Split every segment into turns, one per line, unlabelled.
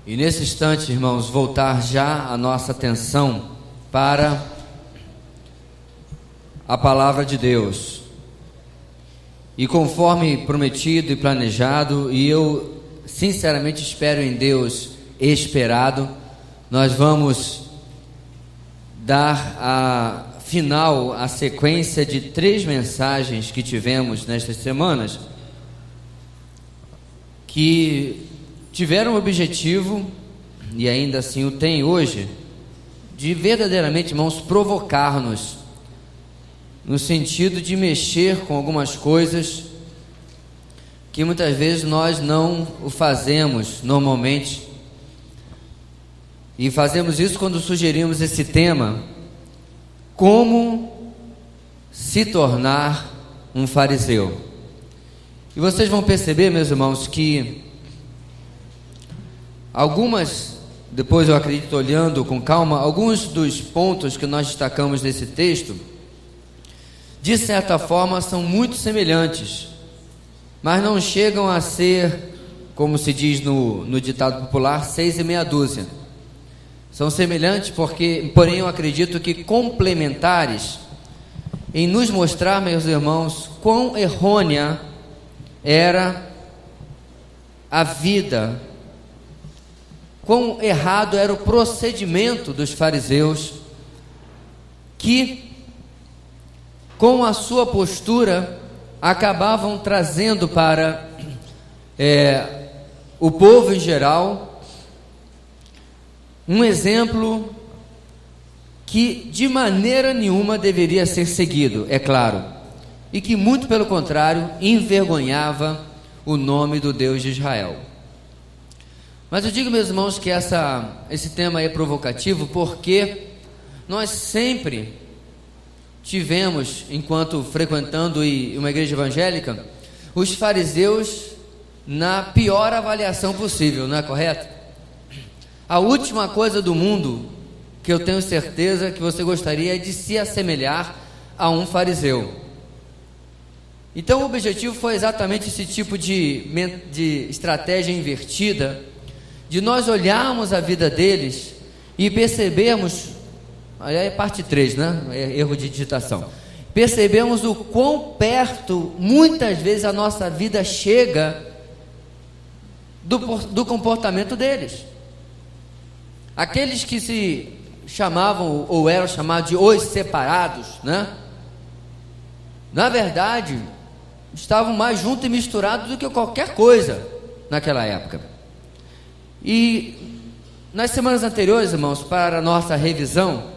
E nesse instante, irmãos, voltar já a nossa atenção para a palavra de Deus. E conforme prometido e planejado, e eu sinceramente espero em Deus esperado, nós vamos dar a sequência de 3 mensagens que tivemos nestas semanas, que tiveram o objetivo, e ainda assim o tem hoje, de verdadeiramente, irmãos, provocar-nos, no sentido de mexer com algumas coisas que muitas vezes nós não o fazemos normalmente, e fazemos isso quando sugerimos esse tema: como se tornar um fariseu. E vocês vão perceber, meus irmãos, que depois eu acredito, olhando com calma, alguns dos pontos que nós destacamos nesse texto, de certa forma são muito semelhantes, mas não chegam a ser, como se diz no ditado popular, 6 e meia dúzia. São semelhantes porém eu acredito que complementares em nos mostrar, meus irmãos, quão errônea era a vida, quão errado era o procedimento dos fariseus, que com a sua postura acabavam trazendo para o povo em geral um exemplo que de maneira nenhuma deveria ser seguido, é claro, e que muito pelo contrário envergonhava o nome do Deus de Israel. Mas eu digo, meus irmãos, que esse tema é provocativo porque nós sempre tivemos, enquanto frequentando uma igreja evangélica, os fariseus na pior avaliação possível, não é correto? A última coisa do mundo que eu tenho certeza que você gostaria é de se assemelhar a um fariseu. Então o objetivo foi exatamente esse tipo de estratégia invertida, de nós olharmos a vida deles e percebermos, aí é parte 3, né? Erro de digitação. Percebemos o quão perto muitas vezes a nossa vida chega do comportamento deles. Aqueles que se chamavam ou eram chamados de os separados, né? Na verdade, estavam mais juntos e misturados do que qualquer coisa naquela época. E nas semanas anteriores, irmãos, para a nossa revisão,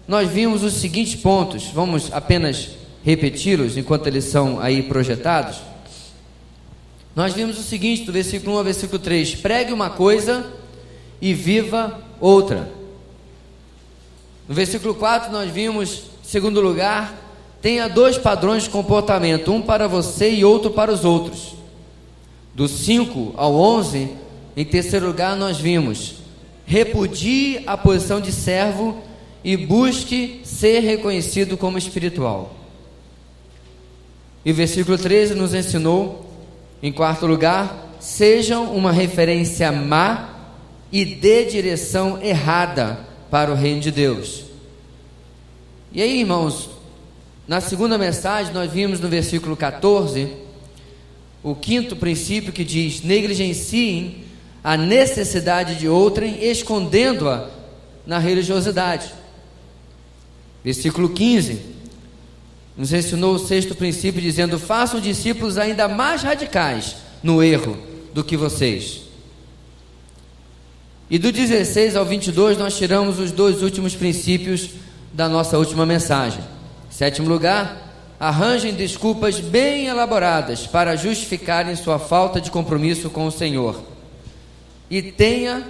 nós vimos os seguintes pontos. Vamos apenas repeti-los enquanto eles são aí projetados. Nós vimos o seguinte, do versículo 1 ao versículo 3: pregue uma coisa e viva outra. No versículo 4 nós vimos, em segundo lugar, tenha 2 padrões de comportamento, um para você e outro para os outros. Do 5 ao 11, em terceiro lugar, nós vimos: repudie a posição de servo e busque ser reconhecido como espiritual. E o versículo 13 nos ensinou, em quarto lugar, sejam uma referência má e dê direção errada para o reino de Deus. E aí, irmãos, na segunda mensagem nós vimos no versículo 14 o 5º princípio, que diz: negligenciem a necessidade de outrem, escondendo-a na religiosidade. Versículo 15 nos ensinou o 6º princípio, dizendo: façam discípulos ainda mais radicais no erro do que vocês. E do 16 ao 22 nós tiramos os 2 últimos princípios da nossa última mensagem. Em 7º lugar, arranjem desculpas bem elaboradas para justificarem sua falta de compromisso com o Senhor. E tenha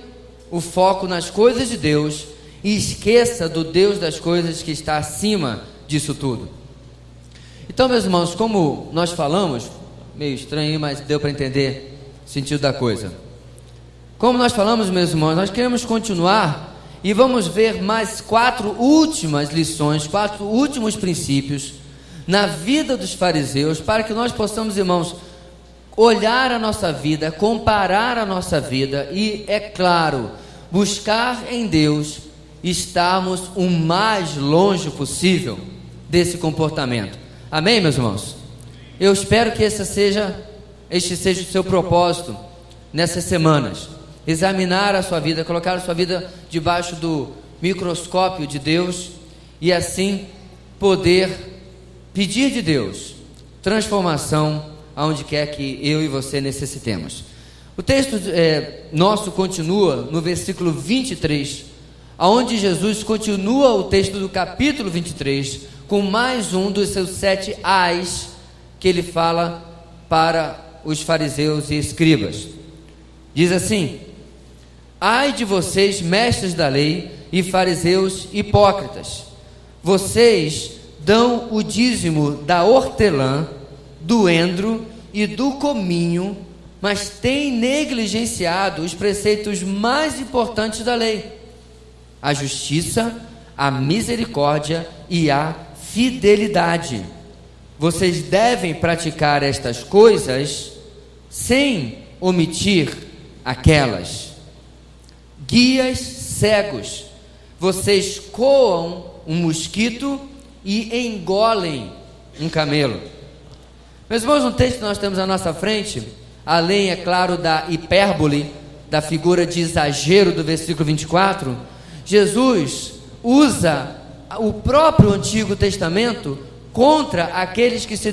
o foco nas coisas de Deus e esqueça do Deus das coisas que está acima disso tudo. Então, meus irmãos, como nós falamos, meio estranho, mas deu para entender o sentido da coisa. Como nós falamos, meus irmãos, nós queremos continuar e vamos ver mais 4 últimas lições, 4 últimos princípios na vida dos fariseus, para que nós possamos, irmãos, olhar a nossa vida, comparar a nossa vida e, é claro, buscar em Deus estarmos o mais longe possível desse comportamento. Amém, meus irmãos? Eu espero que este seja o seu propósito nessas semanas. Examinar a sua vida, colocar a sua vida debaixo do microscópio de Deus e assim poder pedir de Deus transformação aonde quer que eu e você necessitemos. O texto nosso continua no versículo 23, aonde Jesus continua o texto do capítulo 23 com mais um dos seus 7 ais que ele fala para os fariseus e escribas. Diz assim: ai de vocês, mestres da lei e fariseus hipócritas, vocês dão o dízimo da hortelã, do endro e do cominho, mas têm negligenciado os preceitos mais importantes da lei: a justiça, a misericórdia e a fidelidade. Vocês devem praticar estas coisas sem omitir aquelas. Guias cegos, vocês coam um mosquito e engolem um camelo. Meus irmãos, no texto que nós temos à nossa frente, além, é claro, da hipérbole, da figura de exagero do versículo 24, Jesus usa o próprio Antigo Testamento contra aqueles que se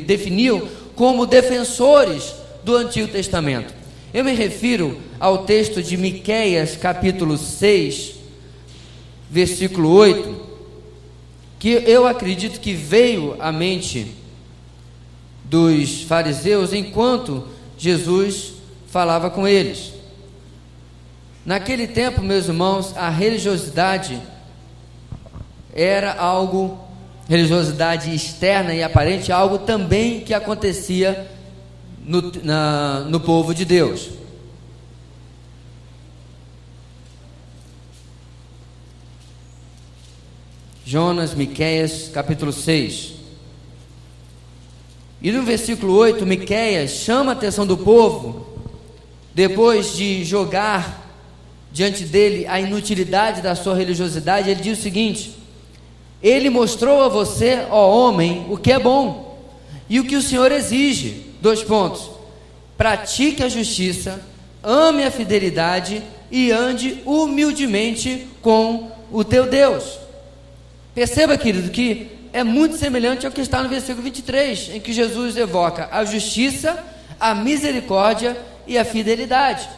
definiam como defensores do Antigo Testamento. Eu me refiro ao texto de Miqueias, capítulo 6, versículo 8, que eu acredito que veio à mente dos fariseus enquanto Jesus falava com eles. Naquele tempo, meus irmãos, a religiosidade era algo, religiosidade externa e aparente, algo também que acontecia no povo de Deus. Jonas, Miqueias, capítulo 6. E no versículo 8, Miqueias chama a atenção do povo, depois de jogar diante dele a inutilidade da sua religiosidade. Ele diz o seguinte: ele mostrou a você, ó homem, o que é bom e o que o Senhor exige. 2 pontos: pratique a justiça, ame a fidelidade e ande humildemente com o teu Deus. Perceba, querido, que é muito semelhante ao que está no versículo 23, em que Jesus evoca a justiça, a misericórdia e a fidelidade.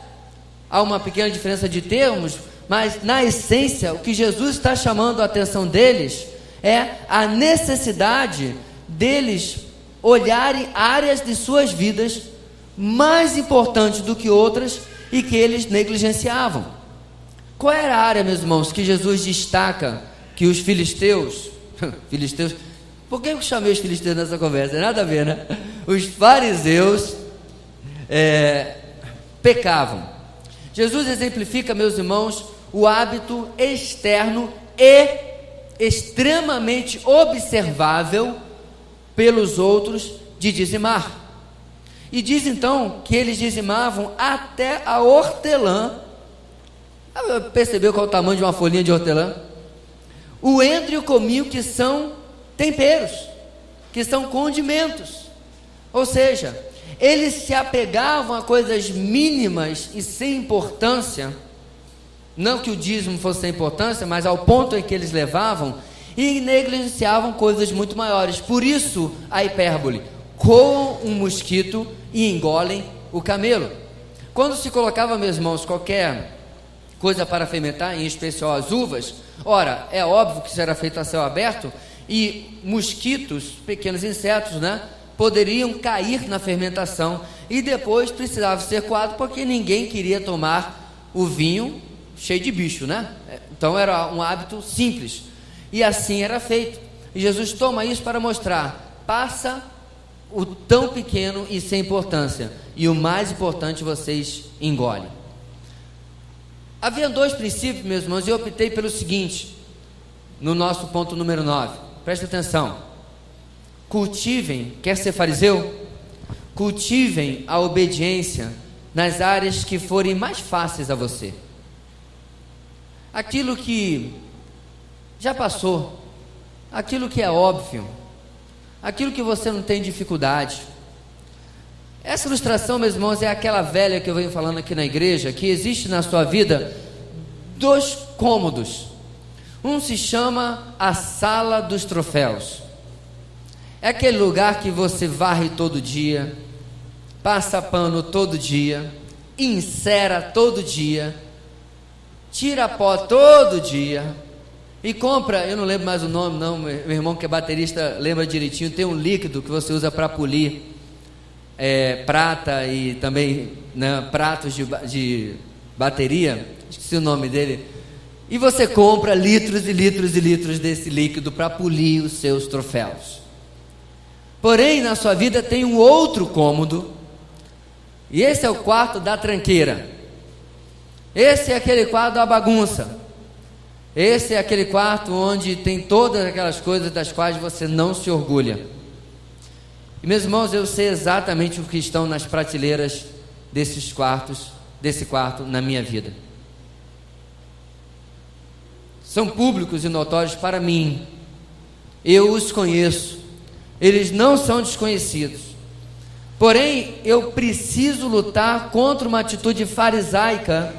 Há uma pequena diferença de termos, mas na essência o que Jesus está chamando a atenção deles é a necessidade deles olharem áreas de suas vidas mais importantes do que outras e que eles negligenciavam. Qual era a área, meus irmãos, que Jesus destaca que os filisteus, por que eu chamei os filisteus nessa conversa? Nada a ver, né? Os fariseus pecavam. Jesus exemplifica, meus irmãos, o hábito externo e extremamente observável pelos outros de dizimar. E diz então que eles dizimavam até a hortelã. Percebeu qual é o tamanho de uma folhinha de hortelã? O endro e o cominho, que são temperos, que são condimentos. Ou seja, eles se apegavam a coisas mínimas e sem importância, não que o dízimo fosse sem importância, mas ao ponto em que eles levavam, e negligenciavam coisas muito maiores. Por isso a hipérbole: coam um mosquito e engolem o camelo. Quando se colocava, meus irmãos, qualquer coisa para fermentar, em especial as uvas, ora, é óbvio que isso era feito a céu aberto, e mosquitos, pequenos insetos, né, poderiam cair na fermentação, e depois precisava ser coado, porque ninguém queria tomar o vinho cheio de bicho, né? Então era um hábito simples, e assim era feito. E Jesus toma isso para mostrar: passa o tão pequeno e sem importância, e o mais importante vocês engolem. Havia 2 princípios, meus irmãos, e eu optei pelo seguinte, no nosso ponto número 9, preste atenção: cultivem, quer ser fariseu? cultivem a obediência nas áreas que forem mais fáceis a você. Aquilo que já passou, aquilo que é óbvio, aquilo que você não tem dificuldade. Essa ilustração, meus irmãos, é aquela velha que eu venho falando aqui na igreja, que existe na sua vida 2 cômodos. Um se chama a sala dos troféus. É aquele lugar que você varre todo dia, passa pano todo dia, encera todo dia, tira pó todo dia e compra, eu não lembro mais o nome não, meu irmão que é baterista lembra direitinho, tem um líquido que você usa para polir prata e também, né, pratos de bateria, esqueci o nome dele, e você compra litros e litros e litros desse líquido para polir os seus troféus. Porém, na sua vida tem um outro cômodo, e esse é o quarto da tranqueira. Esse é aquele quarto da bagunça. Esse é aquele quarto onde tem todas aquelas coisas das quais você não se orgulha. E meus irmãos, eu sei exatamente o que estão nas prateleiras desse quarto na minha vida. São públicos e notórios para mim. Eu os conheço. Eles não são desconhecidos. Porém, eu preciso lutar contra uma atitude farisaica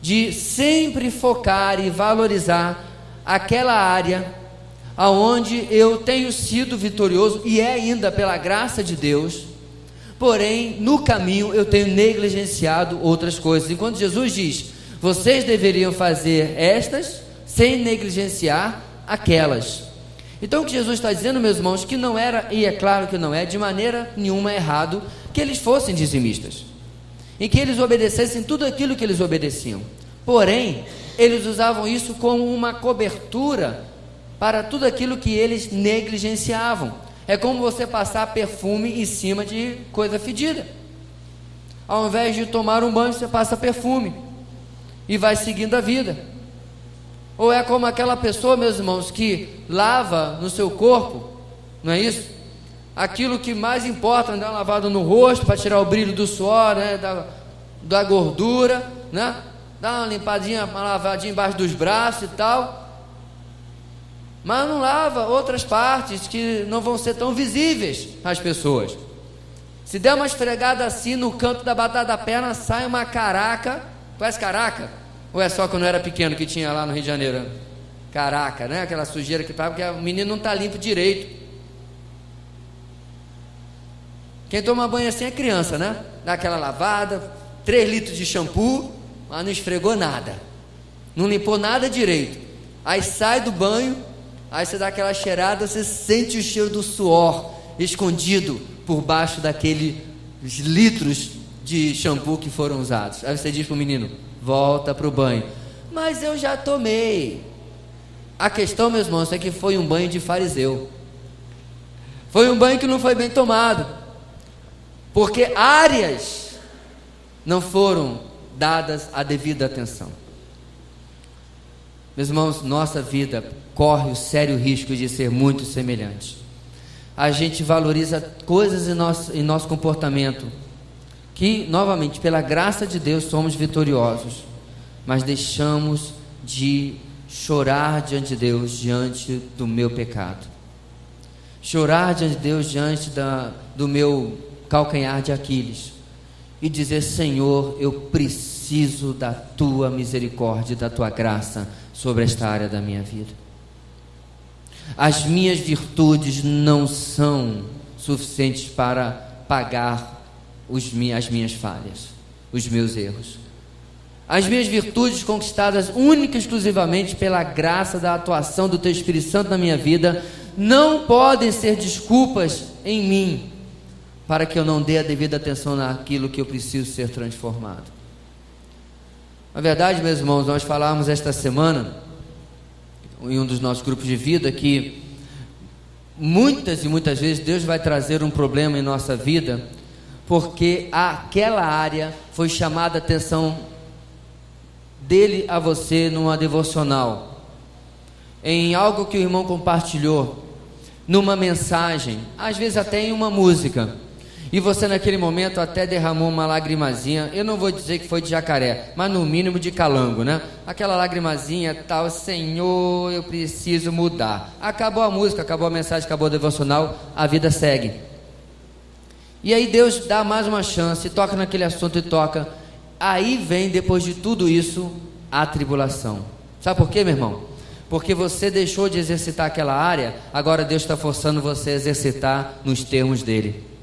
de sempre focar e valorizar aquela área aonde eu tenho sido vitorioso e é ainda pela graça de Deus. Porém, no caminho eu tenho negligenciado outras coisas. Enquanto Jesus diz, vocês deveriam fazer estas sem negligenciar aquelas. Então o que Jesus está dizendo, meus irmãos, que não era, e é claro que não é, de maneira nenhuma errado, que eles fossem dizimistas, em que eles obedecessem tudo aquilo que eles obedeciam. Porém, eles usavam isso como uma cobertura para tudo aquilo que eles negligenciavam. É como você passar perfume em cima de coisa fedida. Ao invés de tomar um banho, você passa perfume e vai seguindo a vida. Ou é como aquela pessoa, meus irmãos, que lava no seu corpo, não é isso? Aquilo que mais importa, dar uma lavada no rosto para tirar o brilho do suor, né? da gordura, né? Dá uma limpadinha, uma lavadinha embaixo dos braços e tal, mas não lava outras partes que não vão ser tão visíveis às pessoas. Se der uma esfregada assim no canto da batata da perna, sai uma caraca. Conhece caraca? Ou é só quando eu era pequeno que tinha lá no Rio de Janeiro? Caraca, né? Aquela sujeira que tá, porque o menino não está limpo direito. Quem toma banho assim é criança, né? Dá aquela lavada, 3 litros de shampoo, mas não esfregou nada, não limpou nada direito. Aí sai do banho, aí você dá aquela cheirada, você sente o cheiro do suor escondido por baixo daqueles litros de shampoo que foram usados. Aí você diz para o menino, volta para o banho. Mas eu já tomei. A questão, meus irmãos, é que foi um banho de fariseu. Foi um banho que não foi bem tomado, porque áreas não foram dadas a devida atenção. Meus irmãos, nossa vida corre o sério risco de ser muito semelhante. A gente valoriza coisas em nosso comportamento que, novamente, pela graça de Deus, somos vitoriosos, mas deixamos de chorar diante de Deus, diante do meu pecado, chorar diante de Deus, diante do meu calcanhar de Aquiles, e dizer, Senhor, eu preciso da Tua misericórdia, da Tua graça, sobre esta área da minha vida. As minhas virtudes não são suficientes para pagar as minhas falhas, os meus erros. As minhas virtudes conquistadas única e exclusivamente pela graça da atuação do Teu Espírito Santo na minha vida não podem ser desculpas em mim para que eu não dê a devida atenção naquilo que eu preciso ser transformado. Na verdade, meus irmãos, nós falamos esta semana em um dos nossos grupos de vida que muitas e muitas vezes Deus vai trazer um problema em nossa vida porque aquela área foi chamada a atenção dele a você numa devocional, em algo que o irmão compartilhou, numa mensagem, às vezes até em uma música, e você naquele momento até derramou uma lagrimazinha, eu não vou dizer que foi de jacaré, mas no mínimo de calango, né? Aquela lagrimazinha tal, Senhor, eu preciso mudar. Acabou a música, acabou a mensagem, acabou o devocional, a vida segue. E aí Deus dá mais uma chance, toca naquele assunto e toca. Aí vem, depois de tudo isso, a tribulação. Sabe por quê, meu irmão? Porque você deixou de exercitar aquela área, agora Deus está forçando você a exercitar nos termos dele.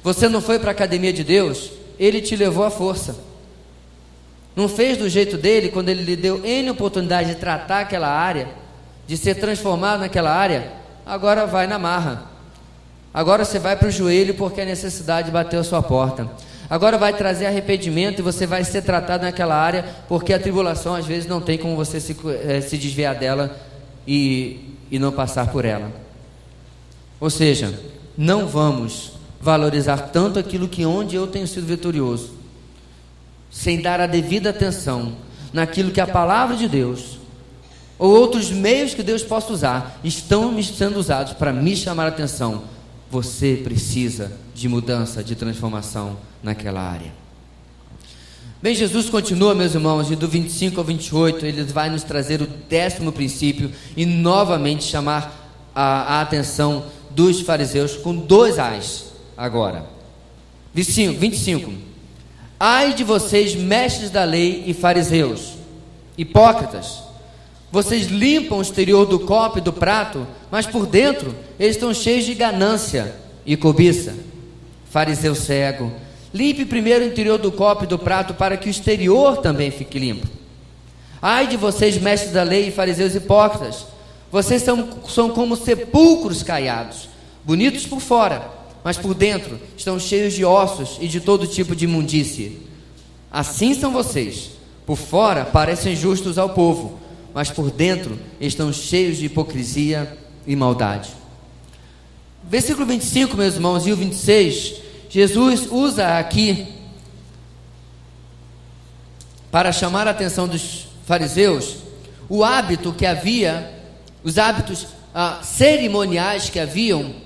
Você não foi para a academia de Deus, ele te levou à força. Não fez do jeito dele, quando ele lhe deu N oportunidade de tratar aquela área, de ser transformado naquela área, agora vai na marra. Agora você vai para o joelho porque a necessidade bateu a sua porta. Agora vai trazer arrependimento e você vai ser tratado naquela área, porque a tribulação às vezes não tem como você se desviar dela e não passar por ela. Ou seja, não vamos valorizar tanto aquilo que onde eu tenho sido vitorioso, sem dar a devida atenção naquilo que a palavra de Deus ou outros meios que Deus possa usar estão sendo usados para me chamar a atenção. Você precisa de mudança, de transformação naquela área. Bem, Jesus continua, meus irmãos, e do 25 ao 28, ele vai nos trazer o 10º princípio e novamente chamar a atenção dos fariseus com 2 ais agora. 25. Ai de vocês, mestres da lei e fariseus, hipócritas! Vocês limpam o exterior do copo e do prato, mas por dentro eles estão cheios de ganância e cobiça. Fariseu cego, limpe primeiro o interior do copo e do prato para que o exterior também fique limpo. Ai de vocês, mestres da lei e fariseus hipócritas! Vocês são como sepulcros caiados, bonitos por fora, mas por dentro estão cheios de ossos e de todo tipo de imundície. Assim são vocês. Por fora parecem justos ao povo, mas por dentro estão cheios de hipocrisia e maldade. Versículo 25, meus irmãos, e o 26, Jesus usa aqui para chamar a atenção dos fariseus o hábito que havia, os hábitos cerimoniais que haviam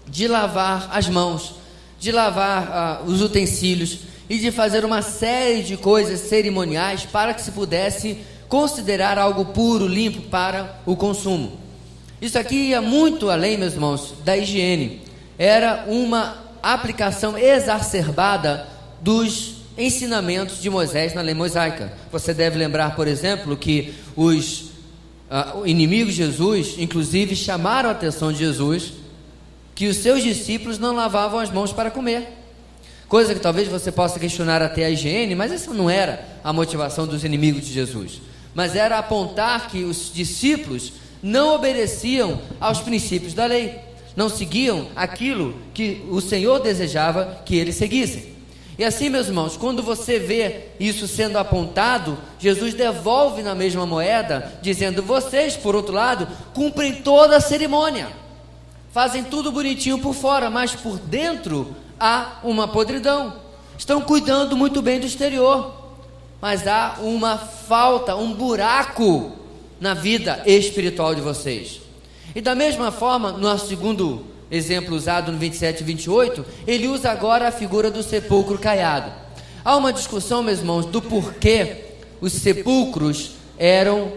de lavar as mãos, de lavar os utensílios e de fazer uma série de coisas cerimoniais para que se pudesse considerar algo puro, limpo para o consumo. Isso aqui ia muito além, meus irmãos, da higiene. Era uma aplicação exacerbada dos ensinamentos de Moisés na lei mosaica. Você deve lembrar, por exemplo, que os inimigos de Jesus, inclusive, chamaram a atenção de Jesus que os seus discípulos não lavavam as mãos para comer. Coisa que talvez você possa questionar até a higiene, mas essa não era a motivação dos inimigos de Jesus. Mas era apontar que os discípulos não obedeciam aos princípios da lei, não seguiam aquilo que o Senhor desejava que eles seguissem. E assim, meus irmãos, quando você vê isso sendo apontado, Jesus devolve na mesma moeda, dizendo: vocês, por outro lado, cumprem toda a cerimônia, fazem tudo bonitinho por fora, mas por dentro há uma podridão. Estão cuidando muito bem do exterior, mas há uma falta, um buraco na vida espiritual de vocês. E da mesma forma, no nosso segundo exemplo usado no 27 e 28, ele usa agora a figura do sepulcro caiado. Há uma discussão, meus irmãos, do porquê os sepulcros eram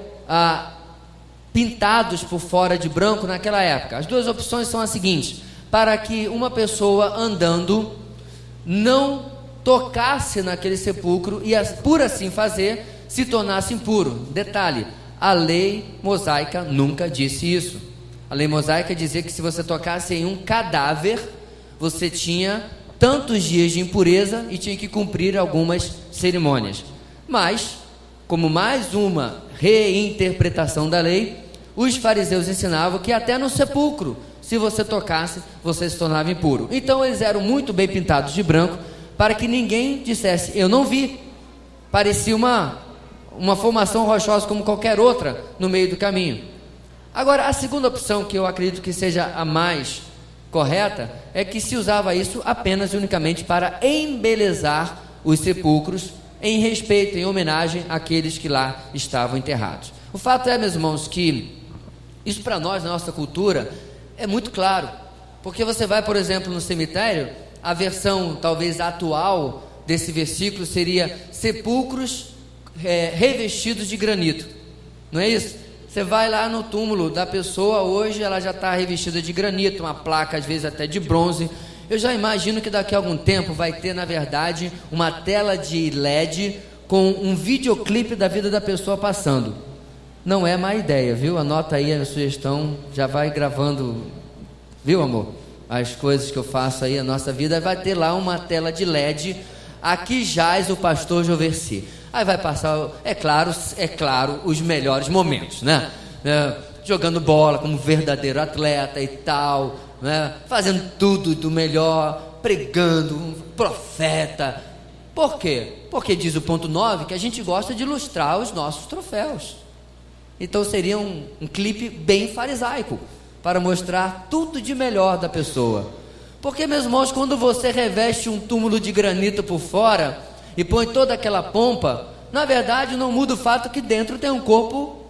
pintados por fora de branco naquela época. As duas opções são as seguintes: para que uma pessoa andando não tocasse naquele sepulcro e, por assim fazer, se tornasse impuro. Detalhe: a lei mosaica nunca disse isso. A lei mosaica dizia que se você tocasse em um cadáver, você tinha tantos dias de impureza e tinha que cumprir algumas cerimônias. Mas, como mais uma reinterpretação da lei, os fariseus ensinavam que até no sepulcro, se você tocasse, você se tornava impuro. Então eles eram muito bem pintados de branco, para que ninguém dissesse: eu não vi. Parecia uma formação rochosa como qualquer outra no meio do caminho. Agora, a segunda opção, que eu acredito que seja a mais correta, é que se usava isso apenas e unicamente para embelezar os sepulcros, em respeito, em homenagem àqueles que lá estavam enterrados. O fato é, meus irmãos, que isso para nós, na nossa cultura, é muito claro, porque você vai, por exemplo, no cemitério a versão talvez atual desse versículo seria sepulcros revestidos de granito, não é isso? Você vai lá no túmulo da pessoa, hoje ela já está revestida de granito, uma placa às vezes até de bronze. Eu já imagino que daqui a algum tempo vai ter, na verdade, uma tela de LED com um videoclipe da vida da pessoa passando. Não é má ideia, viu? Anota aí a sugestão, já vai gravando, viu, amor? As coisas que eu faço aí, a nossa vida, vai ter lá uma tela de LED. Aqui jaz o pastor Joversi. Aí vai passar, é claro, os melhores momentos, né? Jogando bola como verdadeiro atleta e tal, né? Fazendo tudo do melhor, pregando, um profeta. Por quê? Porque diz o ponto 9 que a gente gosta de ilustrar os nossos troféus. Então seria um clipe bem farisaico, para mostrar tudo de melhor da pessoa. Porque, meus irmãos, quando você reveste um túmulo de granito por fora e põe toda aquela pompa, na verdade não muda o fato que dentro tem um corpo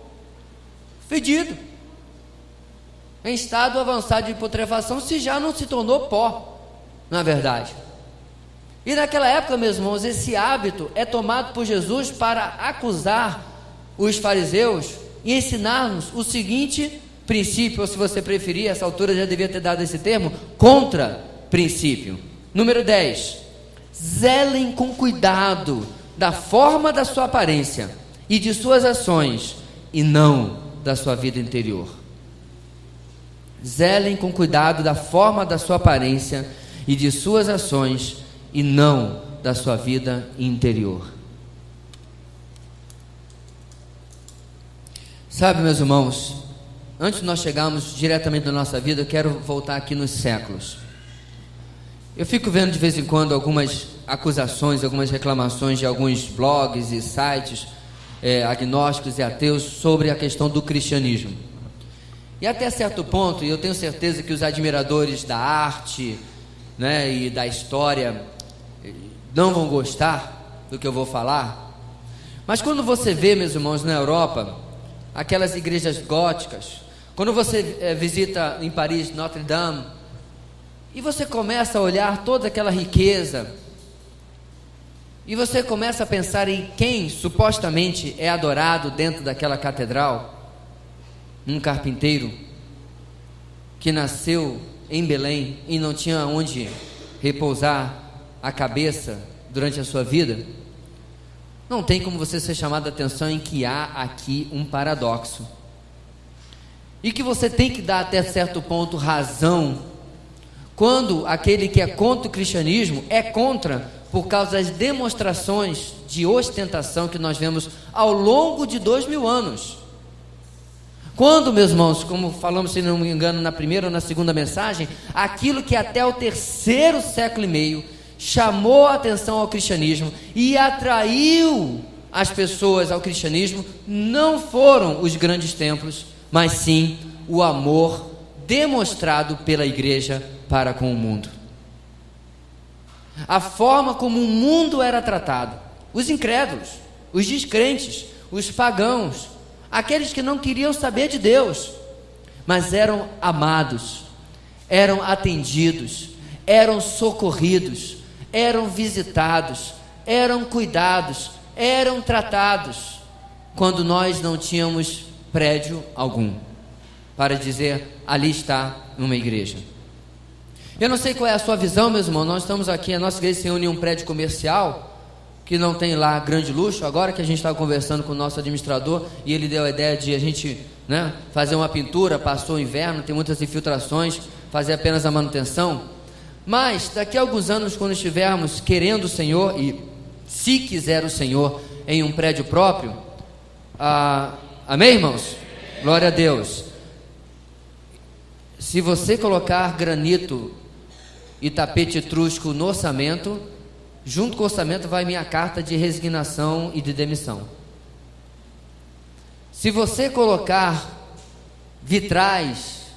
fedido, em estado avançado de putrefação, se já não se tornou pó, na verdade. E naquela época, meus irmãos, esse hábito é tomado por Jesus para acusar os fariseus e ensinar-nos o seguinte princípio, ou se você preferir, essa altura já devia ter dado esse termo, contra-princípio. Número 10, zelem com cuidado da forma da sua aparência e de suas ações, e não da sua vida interior. Zelem com cuidado da forma da sua aparência e de suas ações, e não da sua vida interior. Sabe, meus irmãos, antes de nós chegarmos diretamente na nossa vida, eu quero voltar aqui nos séculos. Eu fico vendo de vez em quando algumas acusações, algumas reclamações de alguns blogs e sites agnósticos e ateus sobre a questão do cristianismo. E até certo ponto, e eu tenho certeza que os admiradores da arte, né, e da história não vão gostar do que eu vou falar, mas quando você vê, meus irmãos, na Europa, aquelas igrejas góticas, quando você visita em Paris, Notre Dame, e você começa a olhar toda aquela riqueza, e você começa a pensar em quem supostamente é adorado dentro daquela catedral, um carpinteiro que nasceu em Belém e não tinha onde repousar a cabeça durante a sua vida. Não tem como você ser chamado a atenção em que há aqui um paradoxo, e que você tem que dar até certo ponto razão, quando aquele que é contra o cristianismo é contra por causa das demonstrações de ostentação que nós vemos ao longo de 2000 anos. Quando, meus irmãos, como falamos, se não me engano, na primeira ou na segunda mensagem, aquilo que até o 3º século e meio chamou a atenção ao cristianismo e atraiu as pessoas ao cristianismo, não foram os grandes templos, mas sim o amor demonstrado pela igreja para com o mundo. A forma como o mundo era tratado, os incrédulos, os descrentes, os pagãos, aqueles que não queriam saber de Deus, mas eram amados, eram atendidos, eram socorridos, eram visitados, eram cuidados, eram tratados, quando nós não tínhamos prédio algum para dizer, ali está uma igreja. Eu não sei qual é a sua visão, meus irmãos. Nós estamos aqui, a nossa igreja se reúne em um prédio comercial, que não tem lá grande luxo. Agora que a gente estava conversando com o nosso administrador, e ele deu a ideia de a gente, né, fazer uma pintura, passou o inverno, tem muitas infiltrações, fazer apenas a manutenção. Mas daqui a alguns anos, quando estivermos querendo o Senhor, e se quiser o Senhor, em um prédio próprio, amém, irmãos? Glória a Deus. Se você colocar granito e tapete etrusco no orçamento, junto com o orçamento vai minha carta de resignação e de demissão. Se você colocar vitrais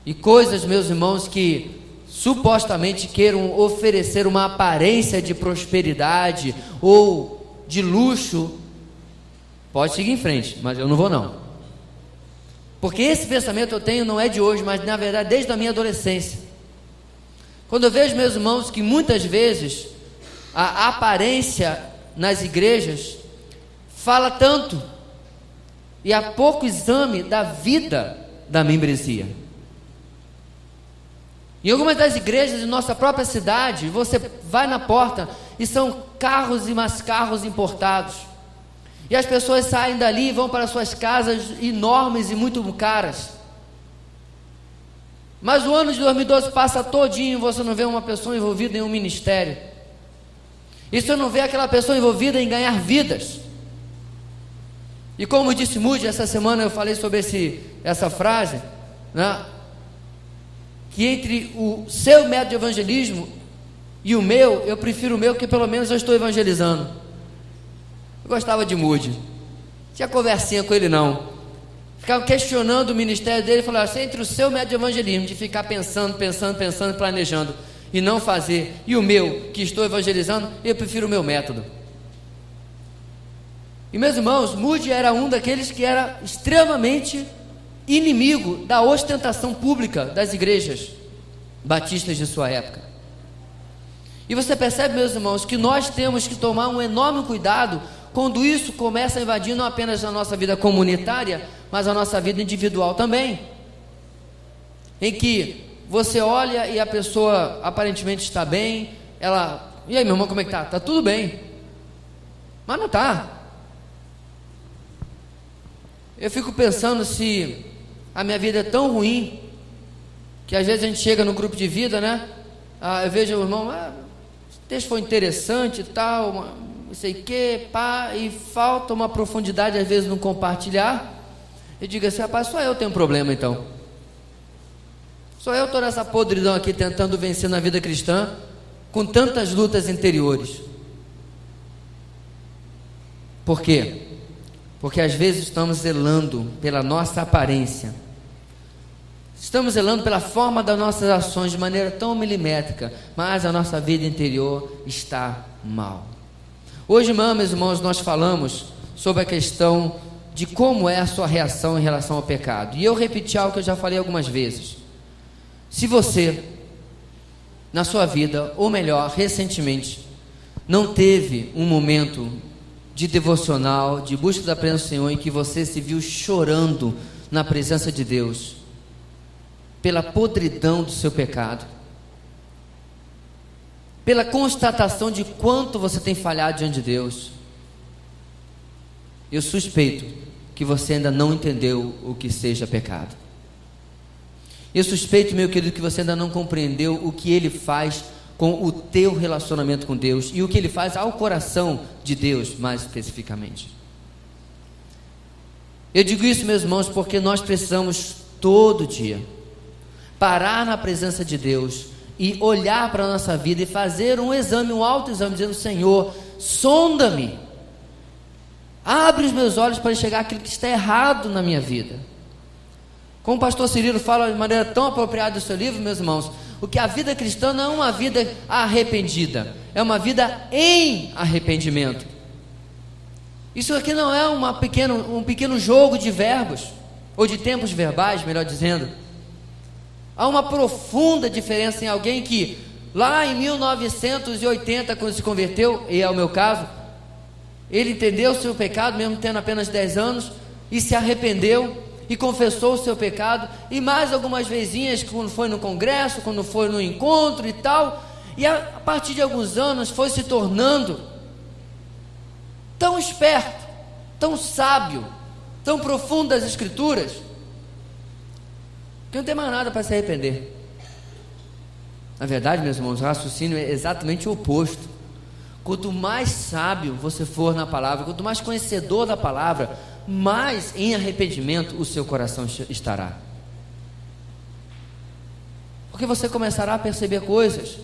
e coisas, meus irmãos, que supostamente queiram oferecer uma aparência de prosperidade ou de luxo, pode seguir em frente, mas eu não vou não. Porque esse pensamento eu tenho não é de hoje, mas na verdade desde a minha adolescência. Quando eu vejo, meus irmãos, que muitas vezes a aparência nas igrejas fala tanto e há pouco exame da vida da membresia. Em algumas das igrejas de nossa própria cidade, você vai na porta e são carros e mais carros importados. E as pessoas saem dali e vão para suas casas enormes e muito caras. Mas o ano de 2012 passa todinho e você não vê uma pessoa envolvida em um ministério. E você não vê aquela pessoa envolvida em ganhar vidas. E como disse Moody, essa semana eu falei sobre essa frase, né? Que entre o seu método de evangelismo e o meu, eu prefiro o meu, que pelo menos eu estou evangelizando. Eu gostava de Moody, tinha conversinha com ele não, ficava questionando o ministério dele, falava assim, entre o seu método de evangelismo, de ficar pensando, planejando e não fazer, e o meu, que estou evangelizando, eu prefiro o meu método. E meus irmãos, Moody era um daqueles que era extremamente inimigo da ostentação pública das igrejas batistas de sua época. E você percebe, meus irmãos, que nós temos que tomar um enorme cuidado quando isso começa a invadir não apenas a nossa vida comunitária, mas a nossa vida individual também, em que você olha e a pessoa aparentemente está bem, e aí, meu irmão, como é que está? Está tudo bem, mas não está. Eu fico pensando se a minha vida é tão ruim, que às vezes a gente chega no grupo de vida, né? Eu vejo o irmão, esse texto foi interessante e tal, não sei o que, e falta uma profundidade às vezes no compartilhar. Eu digo assim, rapaz, só eu tenho um problema então. Só eu estou nessa podridão aqui tentando vencer na vida cristã, com tantas lutas interiores. Por quê? Porque às vezes estamos zelando pela nossa aparência, estamos zelando pela forma das nossas ações de maneira tão milimétrica, mas a nossa vida interior está mal. Hoje, meus irmãos, nós falamos sobre a questão de como é a sua reação em relação ao pecado. E eu repeti algo que eu já falei algumas vezes. Se você, na sua vida, ou melhor, recentemente, não teve um momento de devocional, de busca da presença do Senhor, em que você se viu chorando na presença de Deus, pela podridão do seu pecado, pela constatação de quanto você tem falhado diante de Deus, eu suspeito que você ainda não entendeu o que seja pecado. Eu suspeito, meu querido, que você ainda não compreendeu o que Ele faz com o teu relacionamento com Deus e o que Ele faz ao coração de Deus, mais especificamente. Eu digo isso, meus irmãos, porque nós precisamos todo dia parar na presença de Deus e olhar para a nossa vida e fazer um exame, um autoexame, dizendo: Senhor, sonda-me, abre os meus olhos para enxergar aquilo que está errado na minha vida. Como o pastor Cirilo fala de maneira tão apropriada no seu livro, meus irmãos, o que a vida cristã não é uma vida arrependida, é uma vida em arrependimento. Isso aqui não é um pequeno jogo de verbos, ou de tempos verbais, melhor dizendo. Há uma profunda diferença em alguém que, lá em 1980, quando se converteu, e é o meu caso, ele entendeu o seu pecado, mesmo tendo apenas 10 anos, e se arrependeu, e confessou o seu pecado, e mais algumas vezinhas, quando foi no congresso, quando foi no encontro e tal, e a partir de alguns anos foi se tornando tão esperto, tão sábio, tão profundo das escrituras, que não tem mais nada para se arrepender. Na verdade, meus irmãos, o raciocínio é exatamente o oposto. Quanto mais sábio você for na palavra, quanto mais conhecedor da palavra, mais em arrependimento o seu coração estará. Porque você começará a perceber coisas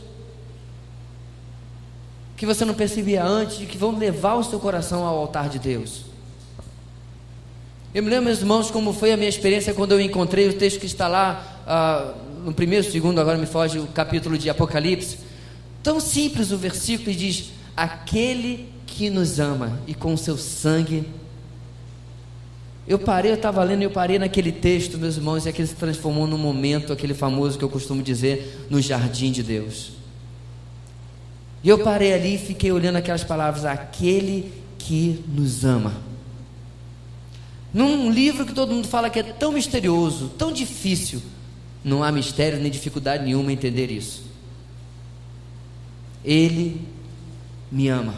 que você não percebia antes e que vão levar o seu coração ao altar de Deus. Eu me lembro, meus irmãos, como foi a minha experiência quando eu encontrei o texto que está lá no primeiro, segundo, agora me foge o capítulo de Apocalipse. Tão simples o versículo, e diz: aquele que nos ama e com o seu sangue Eu estava lendo e eu parei naquele texto, meus irmãos, e aquele se transformou num momento, aquele famoso que eu costumo dizer, no jardim de Deus. E eu parei ali e fiquei olhando aquelas palavras, aquele que nos ama. Num livro que todo mundo fala que é tão misterioso, tão difícil, não há mistério nem dificuldade nenhuma em entender isso. Ele me ama.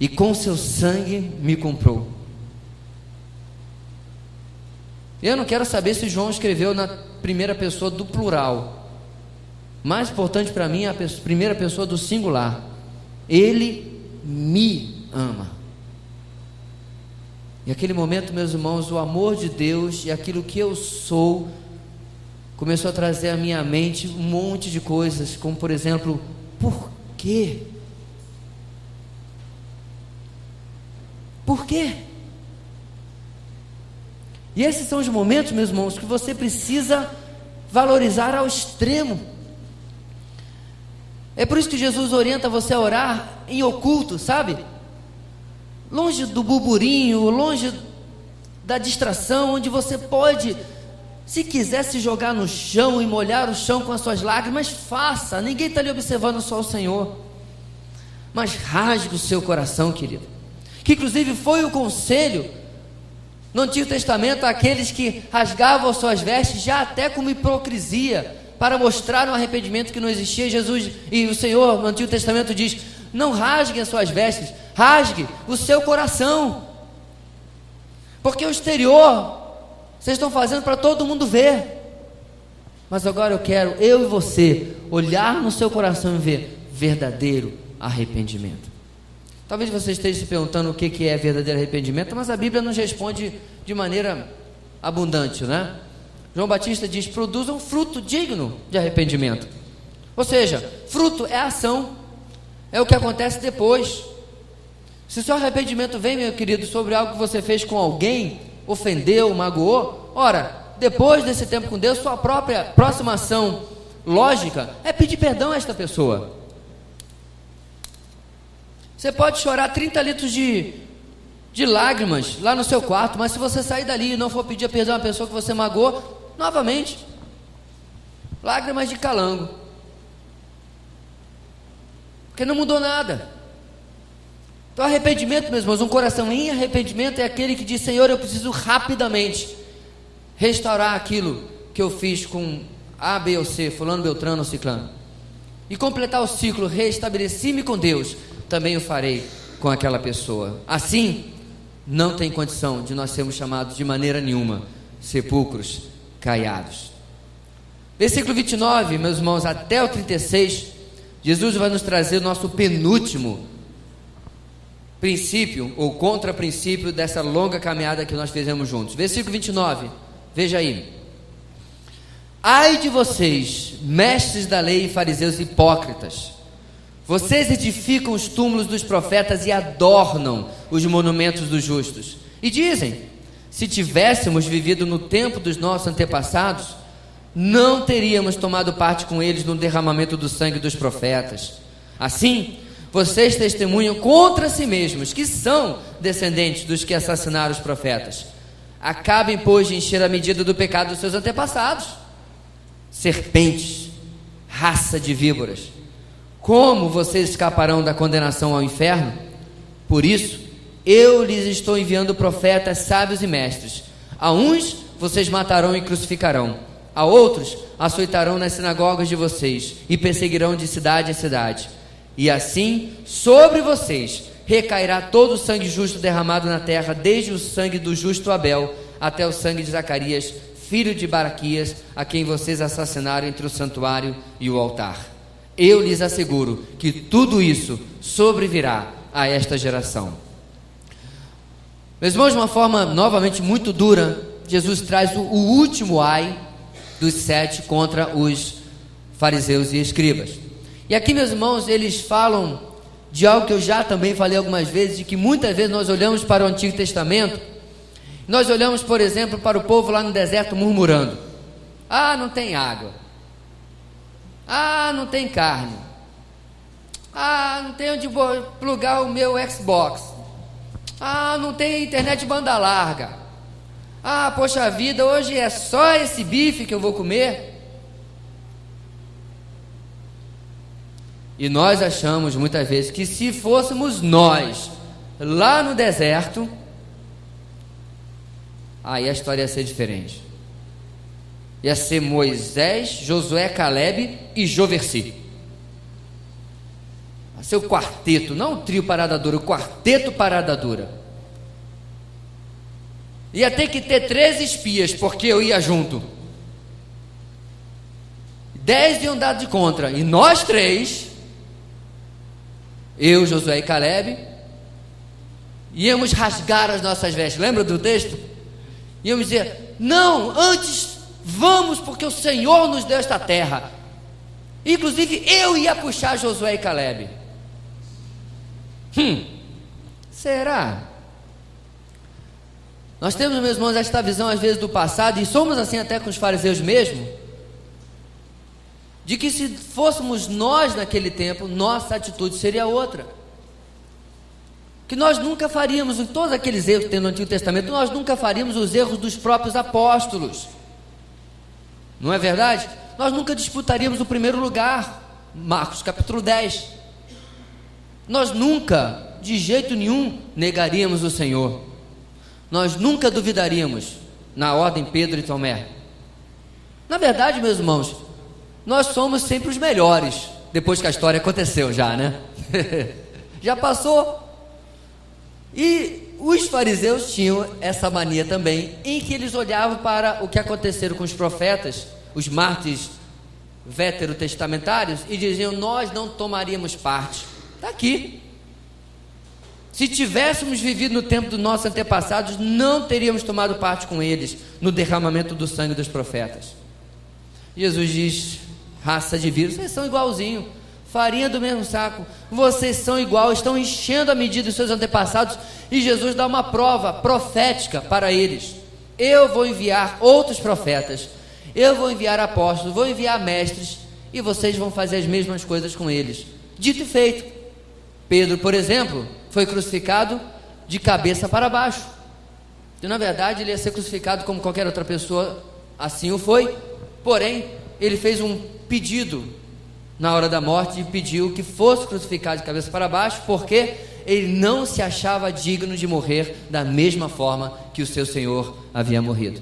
E com seu sangue me comprou. Eu não quero saber se João escreveu na primeira pessoa do plural. Mais importante para mim é a primeira pessoa do singular. Ele me ama. E aquele momento, meus irmãos, o amor de Deus e aquilo que eu sou começou a trazer à minha mente um monte de coisas, como por exemplo, por quê? Por quê? E esses são os momentos, meus irmãos, que você precisa valorizar ao extremo. É por isso que Jesus orienta você a orar em oculto, sabe? Longe do burburinho, longe da distração, onde você pode, se quiser, se jogar no chão e molhar o chão com as suas lágrimas, faça. Ninguém está ali observando, só o Senhor. Mas rasgue o seu coração, querido. Que inclusive foi o conselho no Antigo Testamento àqueles que rasgavam as suas vestes, já até como hipocrisia, para mostrar um arrependimento que não existia. Jesus e o Senhor no Antigo Testamento diz: não rasguem as suas vestes, rasgue o seu coração, porque o exterior vocês estão fazendo para todo mundo ver, mas agora eu quero, eu e você, olhar no seu coração e ver verdadeiro arrependimento. Talvez você esteja se perguntando o que é verdadeiro arrependimento, mas a Bíblia nos responde de maneira abundante, né? João Batista diz: produzam fruto digno de arrependimento. Ou seja, fruto é ação, é o que acontece depois. Se o seu arrependimento vem, meu querido, sobre algo que você fez com alguém, ofendeu, magoou, ora, depois desse tempo com Deus, sua próxima ação lógica é pedir perdão a esta pessoa. Você pode chorar 30 litros de lágrimas lá no seu quarto, mas se você sair dali e não for pedir perdão a pessoa que você magoou, novamente, lágrimas de calango, porque não mudou nada. Então arrependimento, meus irmãos, um coração em arrependimento é aquele que diz: Senhor, eu preciso rapidamente restaurar aquilo que eu fiz com A, B ou C, fulano, beltrano ou ciclano, e completar o ciclo. Restabeleci-me com Deus, também o farei com aquela pessoa. Assim, não tem condição de nós sermos chamados de maneira nenhuma sepulcros caiados. Versículo 29, meus irmãos, até o 36, Jesus vai nos trazer o nosso penúltimo princípio ou contraprincípio dessa longa caminhada que nós fizemos juntos. Versículo 29, veja aí: ai de vocês, mestres da lei e fariseus hipócritas, vocês edificam os túmulos dos profetas e adornam os monumentos dos justos, e dizem: se tivéssemos vivido no tempo dos nossos antepassados, não teríamos tomado parte com eles no derramamento do sangue dos profetas. Assim, vocês testemunham contra si mesmos que são descendentes dos que assassinaram os profetas. Acabem, pois, de encher a medida do pecado dos seus antepassados. Serpentes, raça de víboras, como vocês escaparão da condenação ao inferno? Por isso, eu lhes estou enviando profetas, sábios e mestres. A uns vocês matarão e crucificarão, a outros açoitarão nas sinagogas de vocês e perseguirão de cidade a cidade. E assim, sobre vocês recairá todo o sangue justo derramado na terra, desde o sangue do justo Abel até o sangue de Zacarias, filho de Baraquias, a quem vocês assassinaram entre o santuário e o altar. Eu lhes asseguro que tudo isso sobrevirá a esta geração. Meus irmãos, de uma forma novamente muito dura, Jesus traz o último ai dos 7 contra os fariseus e escribas. E aqui, meus irmãos, eles falam de algo que eu já também falei algumas vezes, de que muitas vezes nós olhamos para o Antigo Testamento, nós olhamos, por exemplo, para o povo lá no deserto murmurando: ah, não tem água, ah, não tem carne, ah, não tem onde plugar o meu Xbox, Ah, não tem internet de banda larga. Ah, poxa vida, hoje é só esse bife que eu vou comer. E nós achamos muitas vezes que se fôssemos nós lá no deserto, aí a história ia ser diferente. Ia ser Moisés, Josué, Caleb e Joversi. Ia ser o quarteto, não o trio parada dura, o quarteto parada dura. Ia ter que ter 13 espias, porque eu ia junto. 10 iam dar de contra, e nós 3, eu, Josué e Caleb, íamos rasgar as nossas vestes. Lembra do texto? Íamos dizer: não, antes vamos, porque o Senhor nos deu esta terra. Inclusive eu ia puxar Josué e Caleb. Será? Nós temos, meus irmãos, esta visão às vezes do passado, e somos assim até com os fariseus mesmo, de que se fôssemos nós naquele tempo, nossa atitude seria outra. Que nós nunca faríamos todos aqueles erros que tem no Antigo Testamento, nós nunca faríamos os erros dos próprios apóstolos. Não é verdade? Nós nunca disputaríamos o primeiro lugar. Marcos capítulo 10. Nós nunca, de jeito nenhum, negaríamos o Senhor. Nós nunca duvidaríamos, na ordem Pedro e Tomé. Na verdade, meus irmãos, nós somos sempre os melhores, depois que a história aconteceu já, né? Já passou. E os fariseus tinham essa mania também, em que eles olhavam para o que aconteceram com os profetas, os mártires veterotestamentários, e diziam: nós não tomaríamos parte. Está aqui. Se tivéssemos vivido no tempo dos nossos antepassados, não teríamos tomado parte com eles no derramamento do sangue dos profetas. Jesus diz: raça de vírus, vocês são igualzinho, farinha do mesmo saco, vocês são igual, estão enchendo a medida dos seus antepassados. E Jesus dá uma prova profética para eles: eu vou enviar outros profetas, eu vou enviar apóstolos, vou enviar mestres, e vocês vão fazer as mesmas coisas com eles. Dito e feito. Pedro, por exemplo, foi crucificado de cabeça para baixo. E na verdade ele ia ser crucificado como qualquer outra pessoa, assim o foi. Porém, ele fez um pedido na hora da morte e pediu que fosse crucificado de cabeça para baixo, porque ele não se achava digno de morrer da mesma forma que o seu Senhor havia morrido.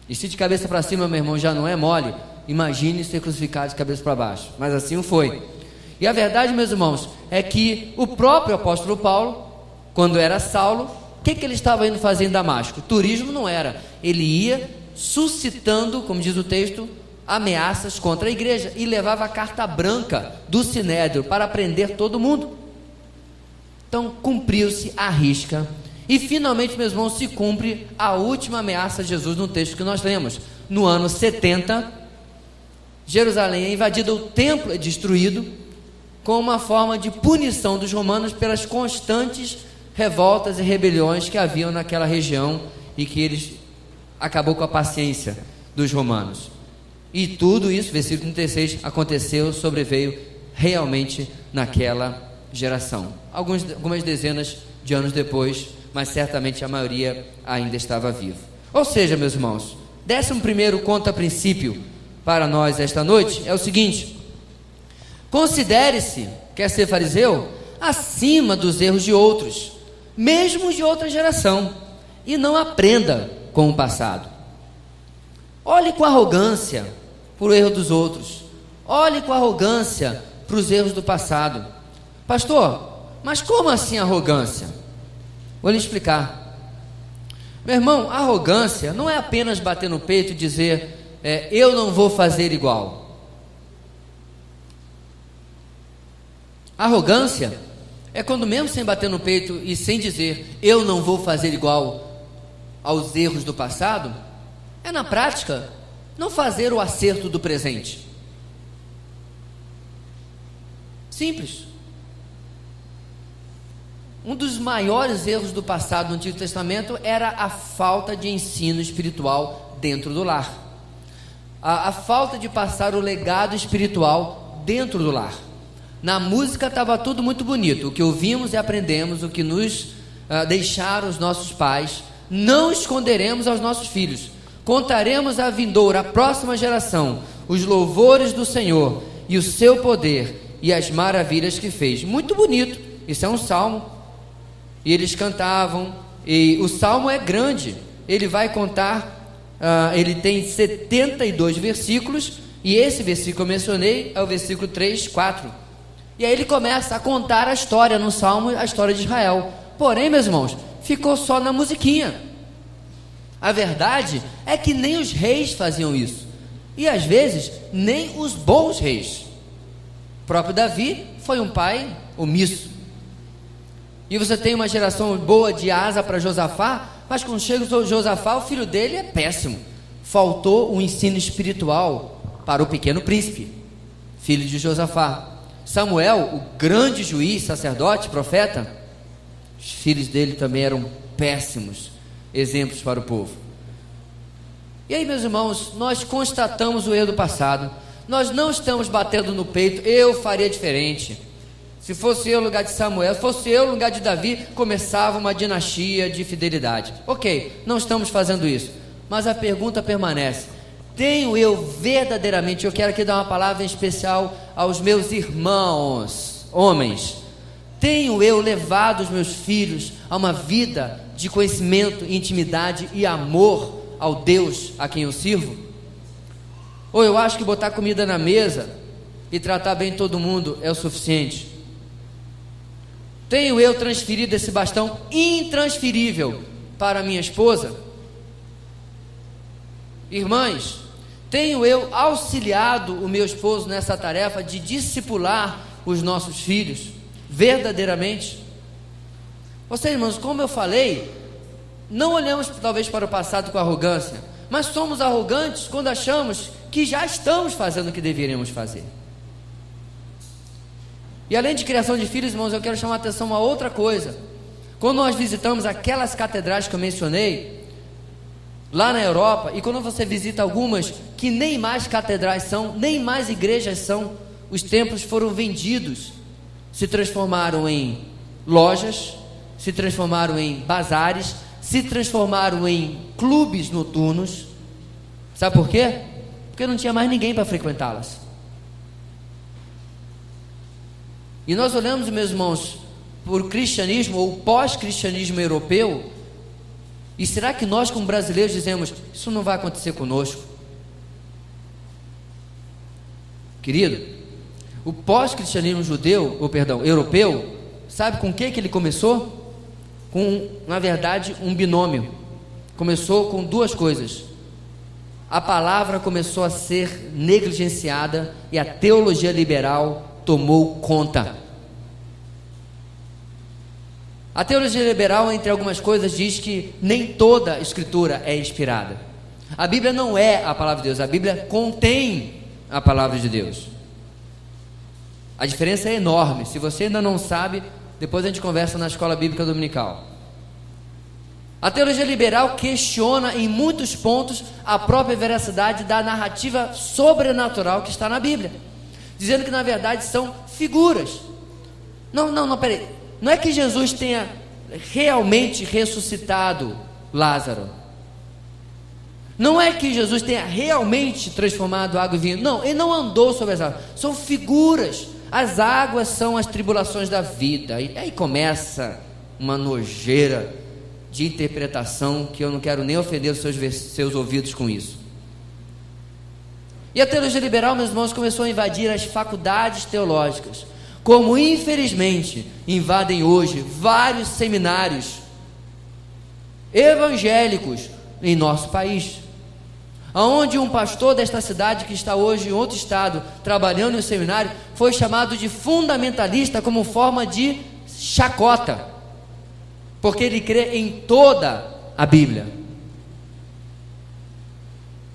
E se de cabeça para cima, meu irmão, já não é mole, imagine ser crucificado de cabeça para baixo. Mas assim o foi. E a verdade, meus irmãos, é que o próprio apóstolo Paulo, quando era Saulo, o que ele estava indo fazer em Damasco? Turismo não era. Ele ia suscitando, como diz o texto, ameaças contra a igreja, e levava a carta branca do Sinédrio para prender todo mundo. Então cumpriu-se a risca, e finalmente, meus irmãos, se cumpre a última ameaça de Jesus no texto que nós lemos. No ano 70, Jerusalém é invadida, o templo é destruído, com uma forma de punição dos romanos pelas constantes revoltas e rebeliões que haviam naquela região, e que eles acabou com a paciência dos romanos. E tudo isso, versículo 36, aconteceu, sobreveio realmente naquela geração. Algumas dezenas de anos depois, mas certamente a maioria ainda estava vivo. Ou seja, meus irmãos, 11º contra-princípio para nós esta noite é o seguinte: considere-se, quer ser fariseu, acima dos erros de outros, mesmo de outra geração, e não aprenda com o passado. Olhe com arrogância para o erro dos outros, olhe com arrogância para os erros do passado. Pastor, mas como assim arrogância? Vou lhe explicar. Meu irmão, arrogância não é apenas bater no peito e dizer eu não vou fazer igual. Arrogância é quando, mesmo sem bater no peito e sem dizer eu não vou fazer igual aos erros do passado, é na prática não fazer o acerto do presente. Simples. Um dos maiores erros do passado no Antigo Testamento era a falta de ensino espiritual dentro do lar. A falta de passar o legado espiritual dentro do lar. Na música estava tudo muito bonito, o que ouvimos e aprendemos, o que nos deixaram os nossos pais, não esconderemos aos nossos filhos. Contaremos à vindoura, à próxima geração, os louvores do Senhor e o seu poder e as maravilhas que fez. Muito bonito, isso é um salmo. E eles cantavam, e o salmo é grande, ele vai contar, ele tem 72 versículos, e esse versículo que eu mencionei é o versículo 3, 4. E aí ele começa a contar a história no salmo, a história de Israel. Porém, meus irmãos, ficou só na musiquinha. A verdade é que nem os reis faziam isso, e às vezes nem os bons reis. O próprio Davi foi um pai omisso. E você tem uma geração boa de Asa para Josafá, mas quando chega o Josafá, o filho dele é péssimo. Faltou um ensino espiritual para o pequeno príncipe, filho de Josafá. Samuel, o grande juiz, sacerdote, profeta, os filhos dele também eram péssimos exemplos para o povo. E aí, meus irmãos, nós constatamos o erro do passado, nós não estamos batendo no peito, eu faria diferente. Se fosse eu no lugar de Samuel, se fosse eu no lugar de Davi, começava uma dinastia de fidelidade. Ok, não estamos fazendo isso, mas a pergunta permanece: tenho eu verdadeiramente, eu quero aqui dar uma palavra em especial aos meus irmãos, homens, tenho eu levado os meus filhos a uma vida de conhecimento, intimidade e amor ao Deus a quem eu sirvo? Ou eu acho que botar comida na mesa e tratar bem todo mundo é o suficiente? Tenho eu transferido esse bastão intransferível para minha esposa? Irmãs, tenho eu auxiliado o meu esposo nessa tarefa de discipular os nossos filhos verdadeiramente? Vocês, irmãos, como eu falei, não olhamos talvez para o passado com arrogância, mas somos arrogantes quando achamos que já estamos fazendo o que deveríamos fazer. E além de criação de filhos, irmãos, eu quero chamar a atenção a outra coisa. Quando nós visitamos aquelas catedrais que eu mencionei lá na Europa, e quando você visita algumas que nem mais catedrais são, nem mais igrejas são, os templos foram vendidos, se transformaram em lojas, se transformaram em bazares, se transformaram em clubes noturnos. Sabe por quê? Porque não tinha mais ninguém para frequentá-las. E nós olhamos, meus irmãos, por cristianismo ou pós-cristianismo europeu, e será que nós como brasileiros dizemos, isso não vai acontecer conosco? Querido, o pós-cristianismo europeu, sabe com que ele começou? Com, na verdade, um binômio. Começou com duas coisas. A palavra começou a ser negligenciada e a teologia liberal tomou conta. A teologia liberal, entre algumas coisas, diz que nem toda escritura é inspirada. A Bíblia não é a palavra de Deus, a Bíblia contém a palavra de Deus. A diferença é enorme. Se você ainda não sabe, depois a gente conversa na escola bíblica dominical. A teologia liberal questiona em muitos pontos a própria veracidade da narrativa sobrenatural que está na Bíblia, dizendo que na verdade são figuras. Não, peraí. Não é que Jesus tenha realmente ressuscitado Lázaro. Não é que Jesus tenha realmente transformado água em vinho. Não, ele não andou sobre as águas. São figuras. As águas são as tribulações da vida. E aí começa uma nojeira de interpretação que eu não quero nem ofender os seus ouvidos com isso. E a teologia liberal, meus irmãos, começou a invadir as faculdades teológicas, como infelizmente invadem hoje vários seminários evangélicos em nosso país, aonde um pastor desta cidade, que está hoje em outro estado trabalhando em um seminário, foi chamado de fundamentalista como forma de chacota, porque ele crê em toda a Bíblia.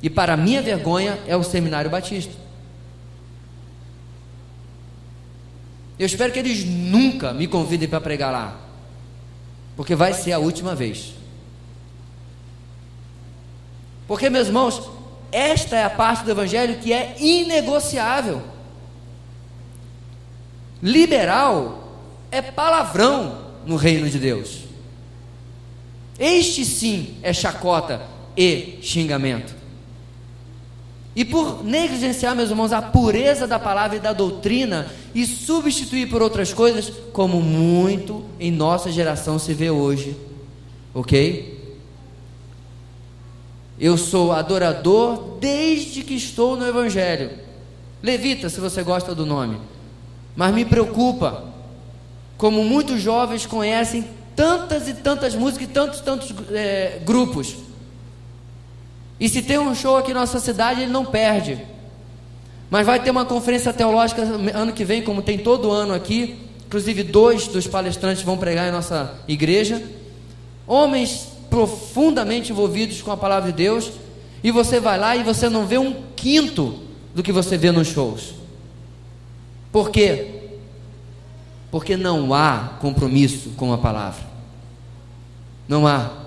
E para minha vergonha é o Seminário Batista. Eu espero que eles nunca me convidem para pregar lá, porque vai ser a última vez. Porque, meus irmãos, esta é a parte do Evangelho que é inegociável. Liberal é palavrão no reino de Deus. Este sim é chacota e xingamento. E por negligenciar, meus irmãos, a pureza da palavra e da doutrina e substituir por outras coisas, como muito em nossa geração se vê hoje, ok? Eu sou adorador desde que estou no Evangelho. Levita, se você gosta do nome. Mas me preocupa, como muitos jovens conhecem tantas e tantas músicas e tantos grupos. E se tem um show aqui na nossa cidade, ele não perde. Mas vai ter uma conferência teológica ano que vem, como tem todo ano aqui. Inclusive 2 dos palestrantes vão pregar em nossa igreja. Homens profundamente envolvidos com a palavra de Deus. E você vai lá e você não vê 1/5 do que você vê nos shows. Por quê? Porque não há compromisso com a palavra. Não há.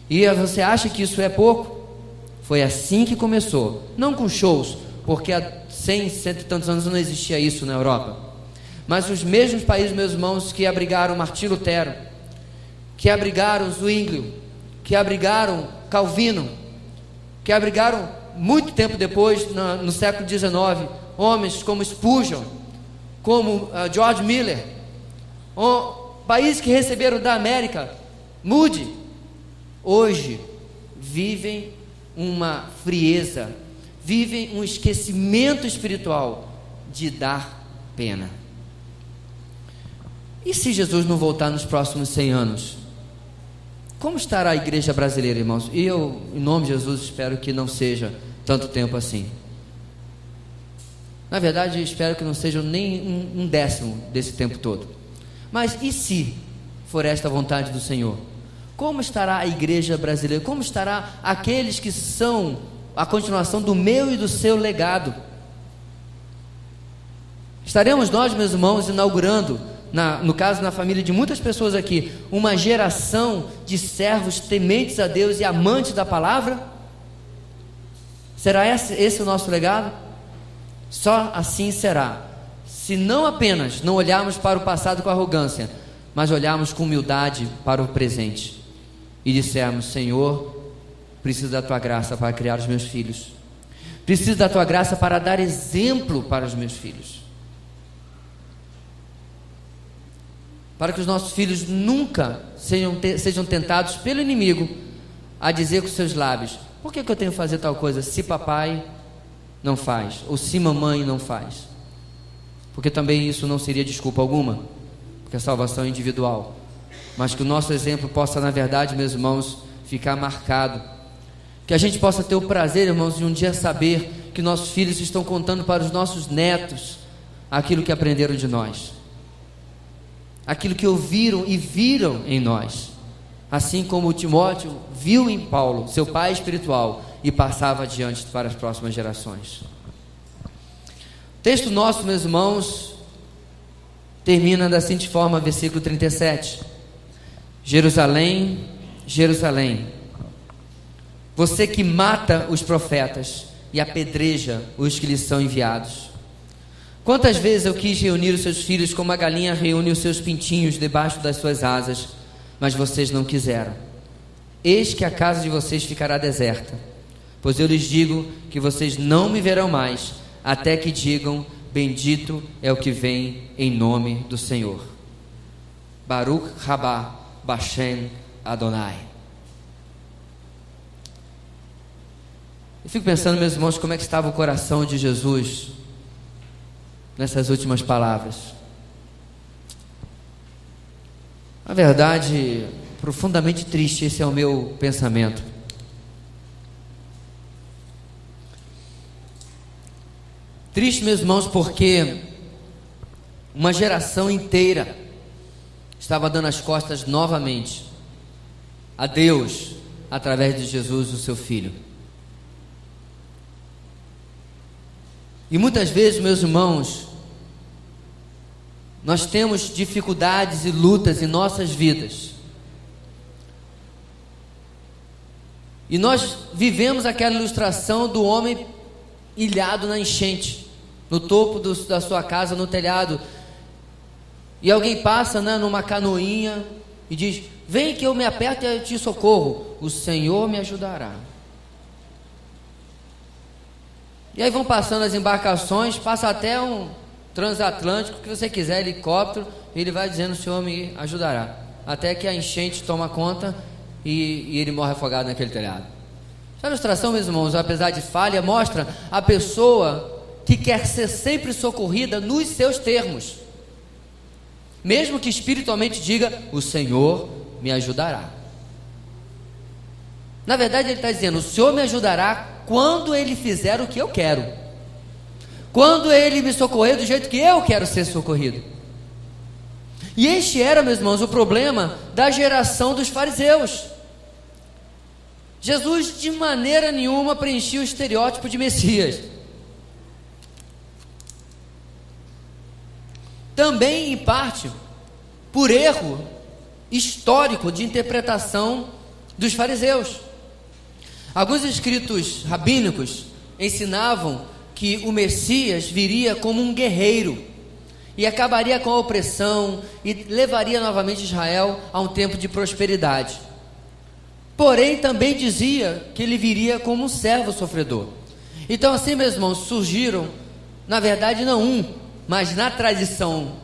E você acha que isso é pouco? Foi assim que começou. Não com shows, porque há 100 e tantos anos não existia isso na Europa. Mas os mesmos países, meus irmãos, que abrigaram Martim Lutero, que abrigaram Zwinglio, que abrigaram Calvino, que abrigaram muito tempo depois, no século XIX, homens como Spurgeon, como George Miller, países que receberam da América, Moody, hoje vivem uma frieza, vivem um esquecimento espiritual de dar pena. E se Jesus não voltar nos próximos 100 anos? Como estará a igreja brasileira, irmãos? E eu, em nome de Jesus, espero que não seja tanto tempo assim. Na verdade, espero que não seja nem um décimo desse tempo todo. Mas e se for esta a vontade do Senhor? Como estará a igreja brasileira? Como estará aqueles que são a continuação do meu e do seu legado? Estaremos nós, meus irmãos, inaugurando, no caso, na família de muitas pessoas aqui, uma geração de servos tementes a Deus e amantes da palavra? Será esse o nosso legado? Só assim será, se não apenas não olharmos para o passado com arrogância, mas olharmos com humildade para o presente e dissermos: Senhor, preciso da tua graça para criar os meus filhos, preciso da tua graça para dar exemplo para os meus filhos, para que os nossos filhos nunca sejam tentados pelo inimigo a dizer com seus lábios: por que eu tenho que fazer tal coisa se papai não faz, ou se mamãe não faz? Porque também isso não seria desculpa alguma, porque a salvação é individual. Mas que o nosso exemplo possa, na verdade, meus irmãos, ficar marcado. Que a gente possa ter o prazer, irmãos, de um dia saber que nossos filhos estão contando para os nossos netos aquilo que aprenderam de nós, aquilo que ouviram e viram em nós, assim como o Timóteo viu em Paulo, seu pai espiritual, e passava adiante para as próximas gerações. O texto nosso, meus irmãos, termina da seguinte forma, versículo 37. Jerusalém, Jerusalém, você que mata os profetas e apedreja os que lhes são enviados. Quantas vezes eu quis reunir os seus filhos como a galinha reúne os seus pintinhos debaixo das suas asas, mas vocês não quiseram. Eis que a casa de vocês ficará deserta, pois eu lhes digo que vocês não me verão mais, até que digam: bendito é o que vem em nome do Senhor. Baruch Rabá Bashem Adonai. Eu fico pensando, meus irmãos, como é que estava o coração de Jesus nessas últimas palavras. Na verdade, profundamente triste, esse é o meu pensamento. Triste, meus irmãos, porque uma geração inteira estava dando as costas novamente a Deus através de Jesus, o seu Filho. E muitas vezes, meus irmãos, nós temos dificuldades e lutas em nossas vidas, e nós vivemos aquela ilustração do homem ilhado na enchente, no topo da sua casa, no telhado, e alguém passa, né, numa canoinha e diz: vem que eu me aperto e eu te socorro, o Senhor me ajudará. E aí vão passando as embarcações, passa até um transatlântico, que você quiser, helicóptero, e ele vai dizendo: o Senhor me ajudará, até que a enchente toma conta e ele morre afogado naquele telhado. Essa ilustração, meus irmãos, apesar de falha, mostra a pessoa que quer ser sempre socorrida nos seus termos, mesmo que espiritualmente diga: o Senhor me ajudará. Na verdade ele está dizendo: o Senhor me ajudará quando Ele fizer o que eu quero, quando Ele me socorrer do jeito que eu quero ser socorrido. E este era, meus irmãos, o problema da geração dos fariseus. Jesus de maneira nenhuma preenchia o estereótipo de Messias. Também, em parte, por erro histórico de interpretação dos fariseus. Alguns escritos rabínicos ensinavam que o Messias viria como um guerreiro e acabaria com a opressão e levaria novamente Israel a um tempo de prosperidade. Porém, também dizia que ele viria como um servo sofredor. Então, assim, meus irmãos, surgiram, na verdade, não um, mas na tradição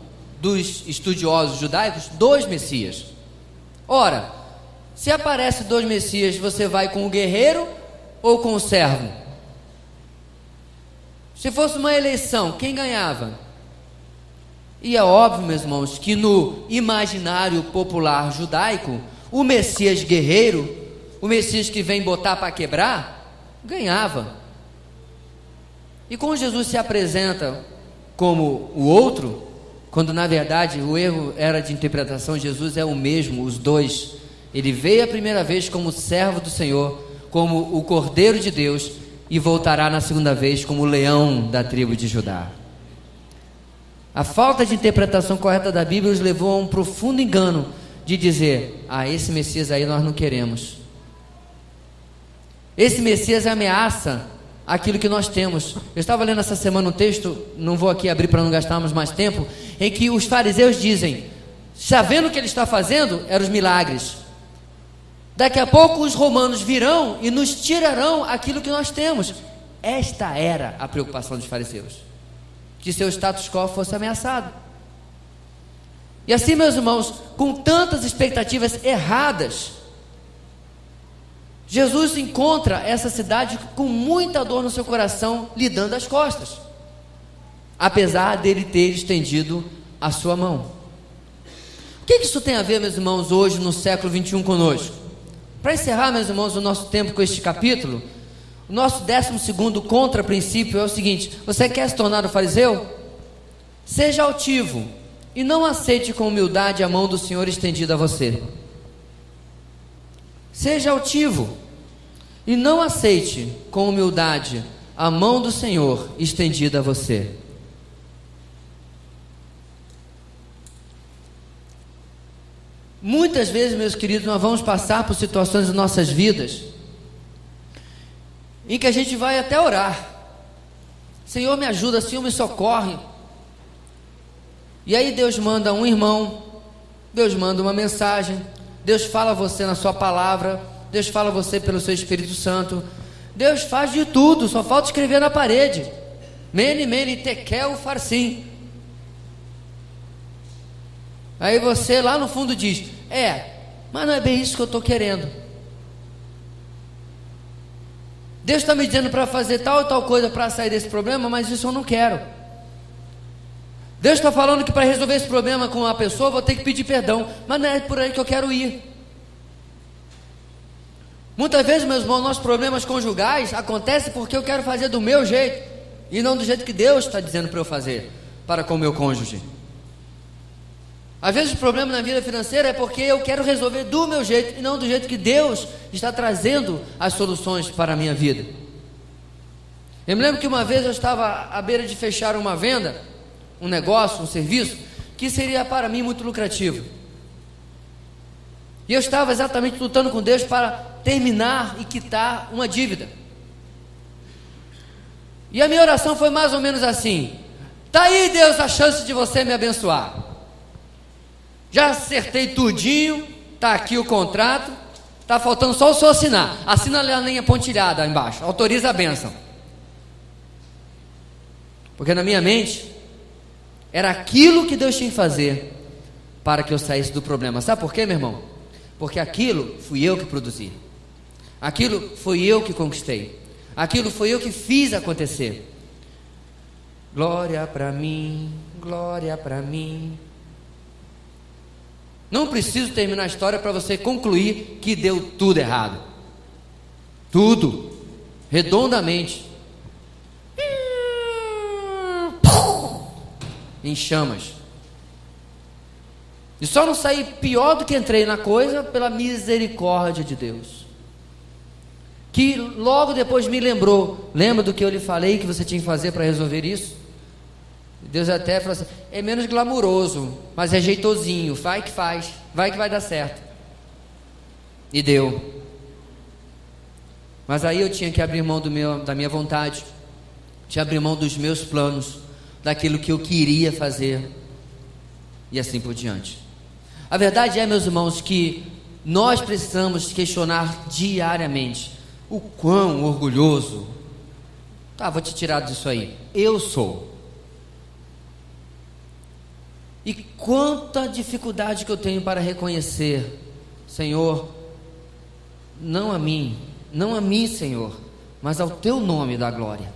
dos estudiosos judaicos, 2 Messias. Ora, se aparece 2 Messias, você vai com o guerreiro ou com o servo? Se fosse uma eleição, quem ganhava? E é óbvio, meus irmãos, que no imaginário popular judaico, o Messias guerreiro, o Messias que vem botar para quebrar, ganhava. E quando Jesus se apresenta como o outro, quando na verdade o erro era de interpretação, Jesus é o mesmo, os dois. Ele veio a primeira vez como servo do Senhor, como o Cordeiro de Deus, e voltará na segunda vez como o leão da tribo de Judá. A falta de interpretação correta da Bíblia os levou a um profundo engano de dizer: esse Messias aí nós não queremos. Esse Messias ameaça aquilo que nós temos. Eu estava lendo essa semana um texto, não vou aqui abrir para não gastarmos mais tempo, em que os fariseus dizem: sabendo o que ele está fazendo, eram os milagres. Daqui a pouco os romanos virão e nos tirarão aquilo que nós temos. Esta era a preocupação dos fariseus, que seu status quo fosse ameaçado. E assim, meus irmãos, com tantas expectativas erradas, Jesus encontra essa cidade com muita dor no seu coração, lhe dando as costas, apesar dele ter estendido a sua mão. O que isso tem a ver, meus irmãos, hoje no século 21 conosco? Para encerrar, meus irmãos, o nosso tempo com este capítulo, o nosso 12º contraprincípio é o seguinte: você quer se tornar um fariseu? Seja altivo e não aceite com humildade a mão do Senhor estendida a você. Seja altivo e não aceite com humildade a mão do Senhor estendida a você. Muitas vezes, meus queridos, nós vamos passar por situações em nossas vidas em que a gente vai até orar: Senhor me ajuda, Senhor me socorre. E aí Deus manda um irmão, Deus manda uma mensagem, Deus fala a você na sua palavra, Deus fala a você pelo seu Espírito Santo, Deus faz de tudo, só falta escrever na parede: Mene, mene, tekel, farsim. Aí você lá no fundo diz: mas não é bem isso que eu estou querendo. Deus está me dizendo para fazer tal e tal coisa para sair desse problema, mas isso eu não quero. Deus está falando que para resolver esse problema com uma pessoa eu vou ter que pedir perdão, mas não é por aí que eu quero ir. Muitas vezes, meus irmãos, nossos problemas conjugais acontecem porque eu quero fazer do meu jeito e não do jeito que Deus está dizendo para eu fazer para com o meu cônjuge. Às vezes o problema na vida financeira é porque eu quero resolver do meu jeito e não do jeito que Deus está trazendo as soluções para a minha vida. Eu me lembro que uma vez eu estava à beira de fechar uma venda, um negócio, um serviço, que seria para mim muito lucrativo. E eu estava exatamente lutando com Deus para terminar e quitar uma dívida. E a minha oração foi mais ou menos assim: tá aí, Deus, a chance de você me abençoar. Já acertei tudinho, tá aqui o contrato, tá faltando só o senhor assinar. Assina a linha pontilhada embaixo, autoriza a bênção. Porque na minha mente era aquilo que Deus tinha que fazer para que eu saísse do problema. Sabe por quê, meu irmão? Porque aquilo fui eu que produzi, aquilo foi eu que conquistei, aquilo foi eu que fiz acontecer. Glória para mim, glória para mim. Não preciso terminar a história para você concluir que deu tudo errado. Tudo, redondamente, em chamas. E só não saí pior do que entrei na coisa pela misericórdia de Deus, que logo depois me lembrou. Lembra do que eu lhe falei que você tinha que fazer para resolver isso? Deus até falou assim: é menos glamuroso, mas é jeitosinho, vai que faz, vai que vai dar certo. E deu. Mas aí eu tinha que abrir mão da minha vontade, tinha que abrir mão dos meus planos, daquilo que eu queria fazer, e assim por diante. A verdade é, meus irmãos, que nós precisamos questionar diariamente o quão orgulhoso, vou te tirar disso aí, eu sou. E quanta dificuldade que eu tenho para reconhecer: Senhor, não a mim, Senhor, mas ao teu nome da glória.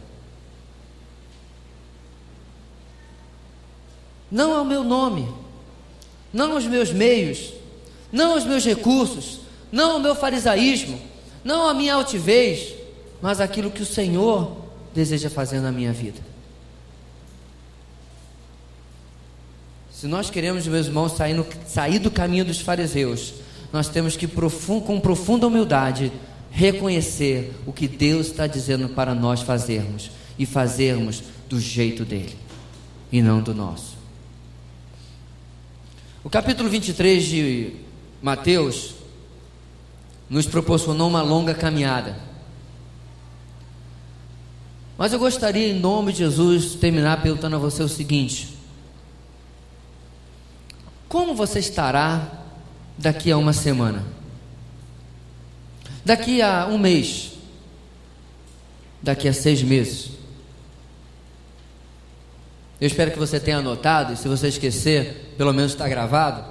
Não ao meu nome, não aos meus meios, não aos meus recursos, não ao meu farisaísmo, não à minha altivez, mas aquilo que o Senhor deseja fazer na minha vida. Se nós queremos, meus irmãos, sair do caminho dos fariseus, nós temos que, com profunda humildade, reconhecer o que Deus está dizendo para nós fazermos, e fazermos do jeito dele, e não do nosso. O capítulo 23 de Mateus nos proporcionou uma longa caminhada, mas eu gostaria, em nome de Jesus, terminar perguntando a você o seguinte: como você estará daqui a uma semana? Daqui a um mês? Daqui a 6 meses? Eu espero que você tenha anotado, e se você esquecer, pelo menos está gravado.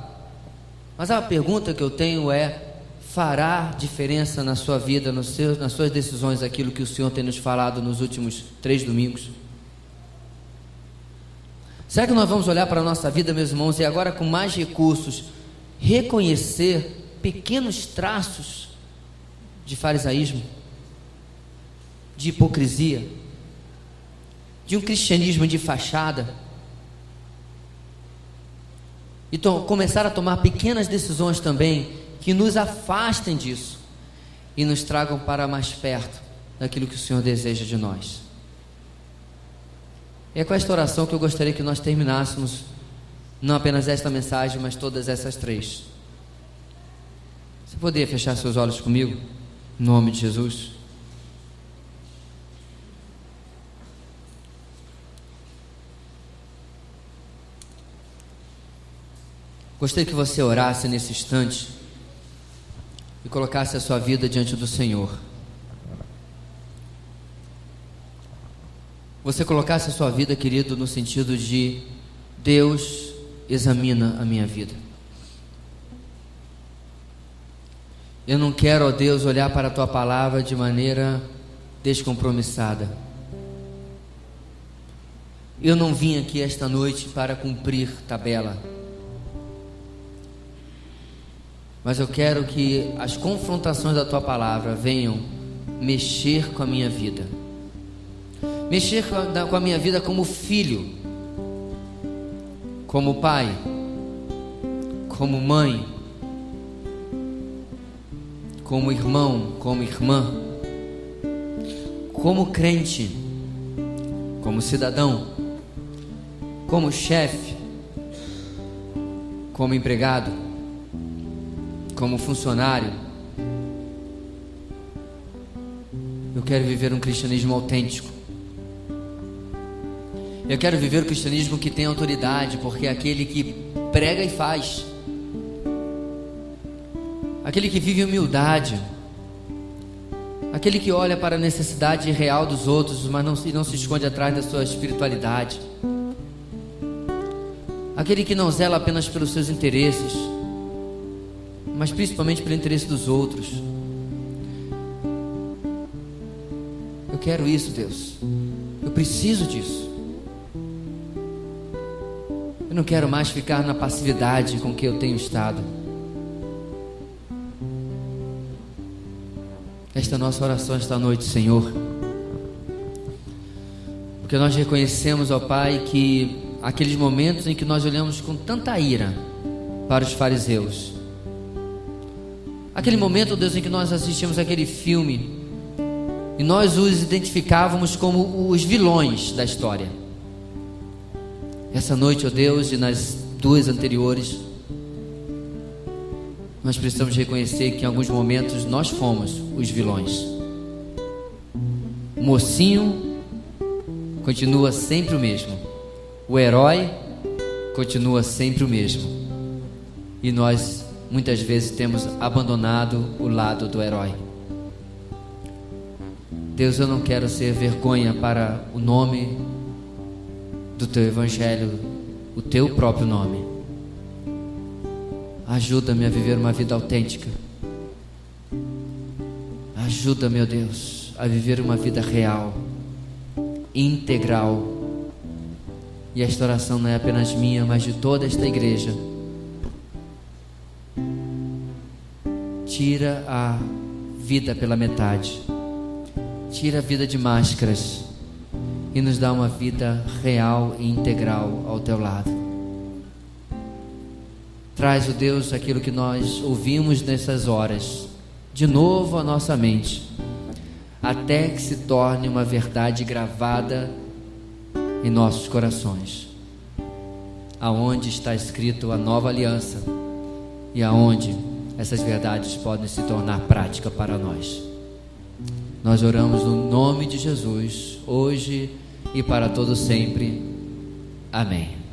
Mas a pergunta que eu tenho é: fará diferença na sua vida, nas suas decisões, aquilo que o Senhor tem nos falado nos últimos 3 domingos? Será que nós vamos olhar para a nossa vida, meus irmãos, e agora com mais recursos, reconhecer pequenos traços de farisaísmo, de hipocrisia, de um cristianismo de fachada, e começar a tomar pequenas decisões também, que nos afastem disso, e nos tragam para mais perto daquilo que o Senhor deseja de nós? É com esta oração que eu gostaria que nós terminássemos, não apenas esta mensagem, mas todas essas 3. Você poderia fechar seus olhos comigo, em nome de Jesus? Gostaria que você orasse nesse instante e colocasse a sua vida diante do Senhor. Você colocasse a sua vida, querido, no sentido de: Deus, examina a minha vida. Eu não quero, ó Deus, olhar para a tua palavra de maneira descompromissada. Eu não vim aqui esta noite para cumprir tabela, mas eu quero que as confrontações da tua palavra venham mexer com a minha vida, mexer com a minha vida como filho, como pai, como mãe, como irmão, como irmã, como crente, como cidadão, como chefe, como empregado, como funcionário. Eu quero viver um cristianismo autêntico, Eu quero viver o cristianismo que tem autoridade, porque é aquele que prega e faz, aquele que vive humildade, aquele que olha para a necessidade real dos outros, mas não se esconde atrás da sua espiritualidade, aquele que não zela apenas pelos seus interesses, mas principalmente pelo interesse dos outros. Eu quero isso, Deus. Eu preciso disso. Eu não quero mais ficar na passividade com que eu tenho estado. Esta é a nossa oração esta noite, Senhor, porque nós reconhecemos, ó Pai, que aqueles momentos em que nós olhamos com tanta ira para os fariseus, aquele momento, Deus, em que nós assistimos aquele filme e nós os identificávamos como os vilões da história. Essa noite, ó Deus, e nas duas anteriores, nós precisamos reconhecer que em alguns momentos nós fomos os vilões. O mocinho continua sempre o mesmo, o herói continua sempre o mesmo, e nós muitas vezes temos abandonado o lado do herói. Deus, eu não quero ser vergonha para o nome do Teu Evangelho, o Teu próprio nome. Ajuda-me a viver uma vida autêntica. Ajuda, meu Deus, a viver uma vida real, integral. E esta oração não é apenas minha, mas de toda esta igreja. Tira a vida pela metade, tira a vida de máscaras e nos dá uma vida real e integral ao Teu lado. Traz, ó Deus, aquilo que nós ouvimos nessas horas de novo à nossa mente, até que se torne uma verdade gravada em nossos corações, aonde está escrito a nova aliança e aonde essas verdades podem se tornar prática para nós. Nós oramos no nome de Jesus, hoje e para todo sempre. Amém.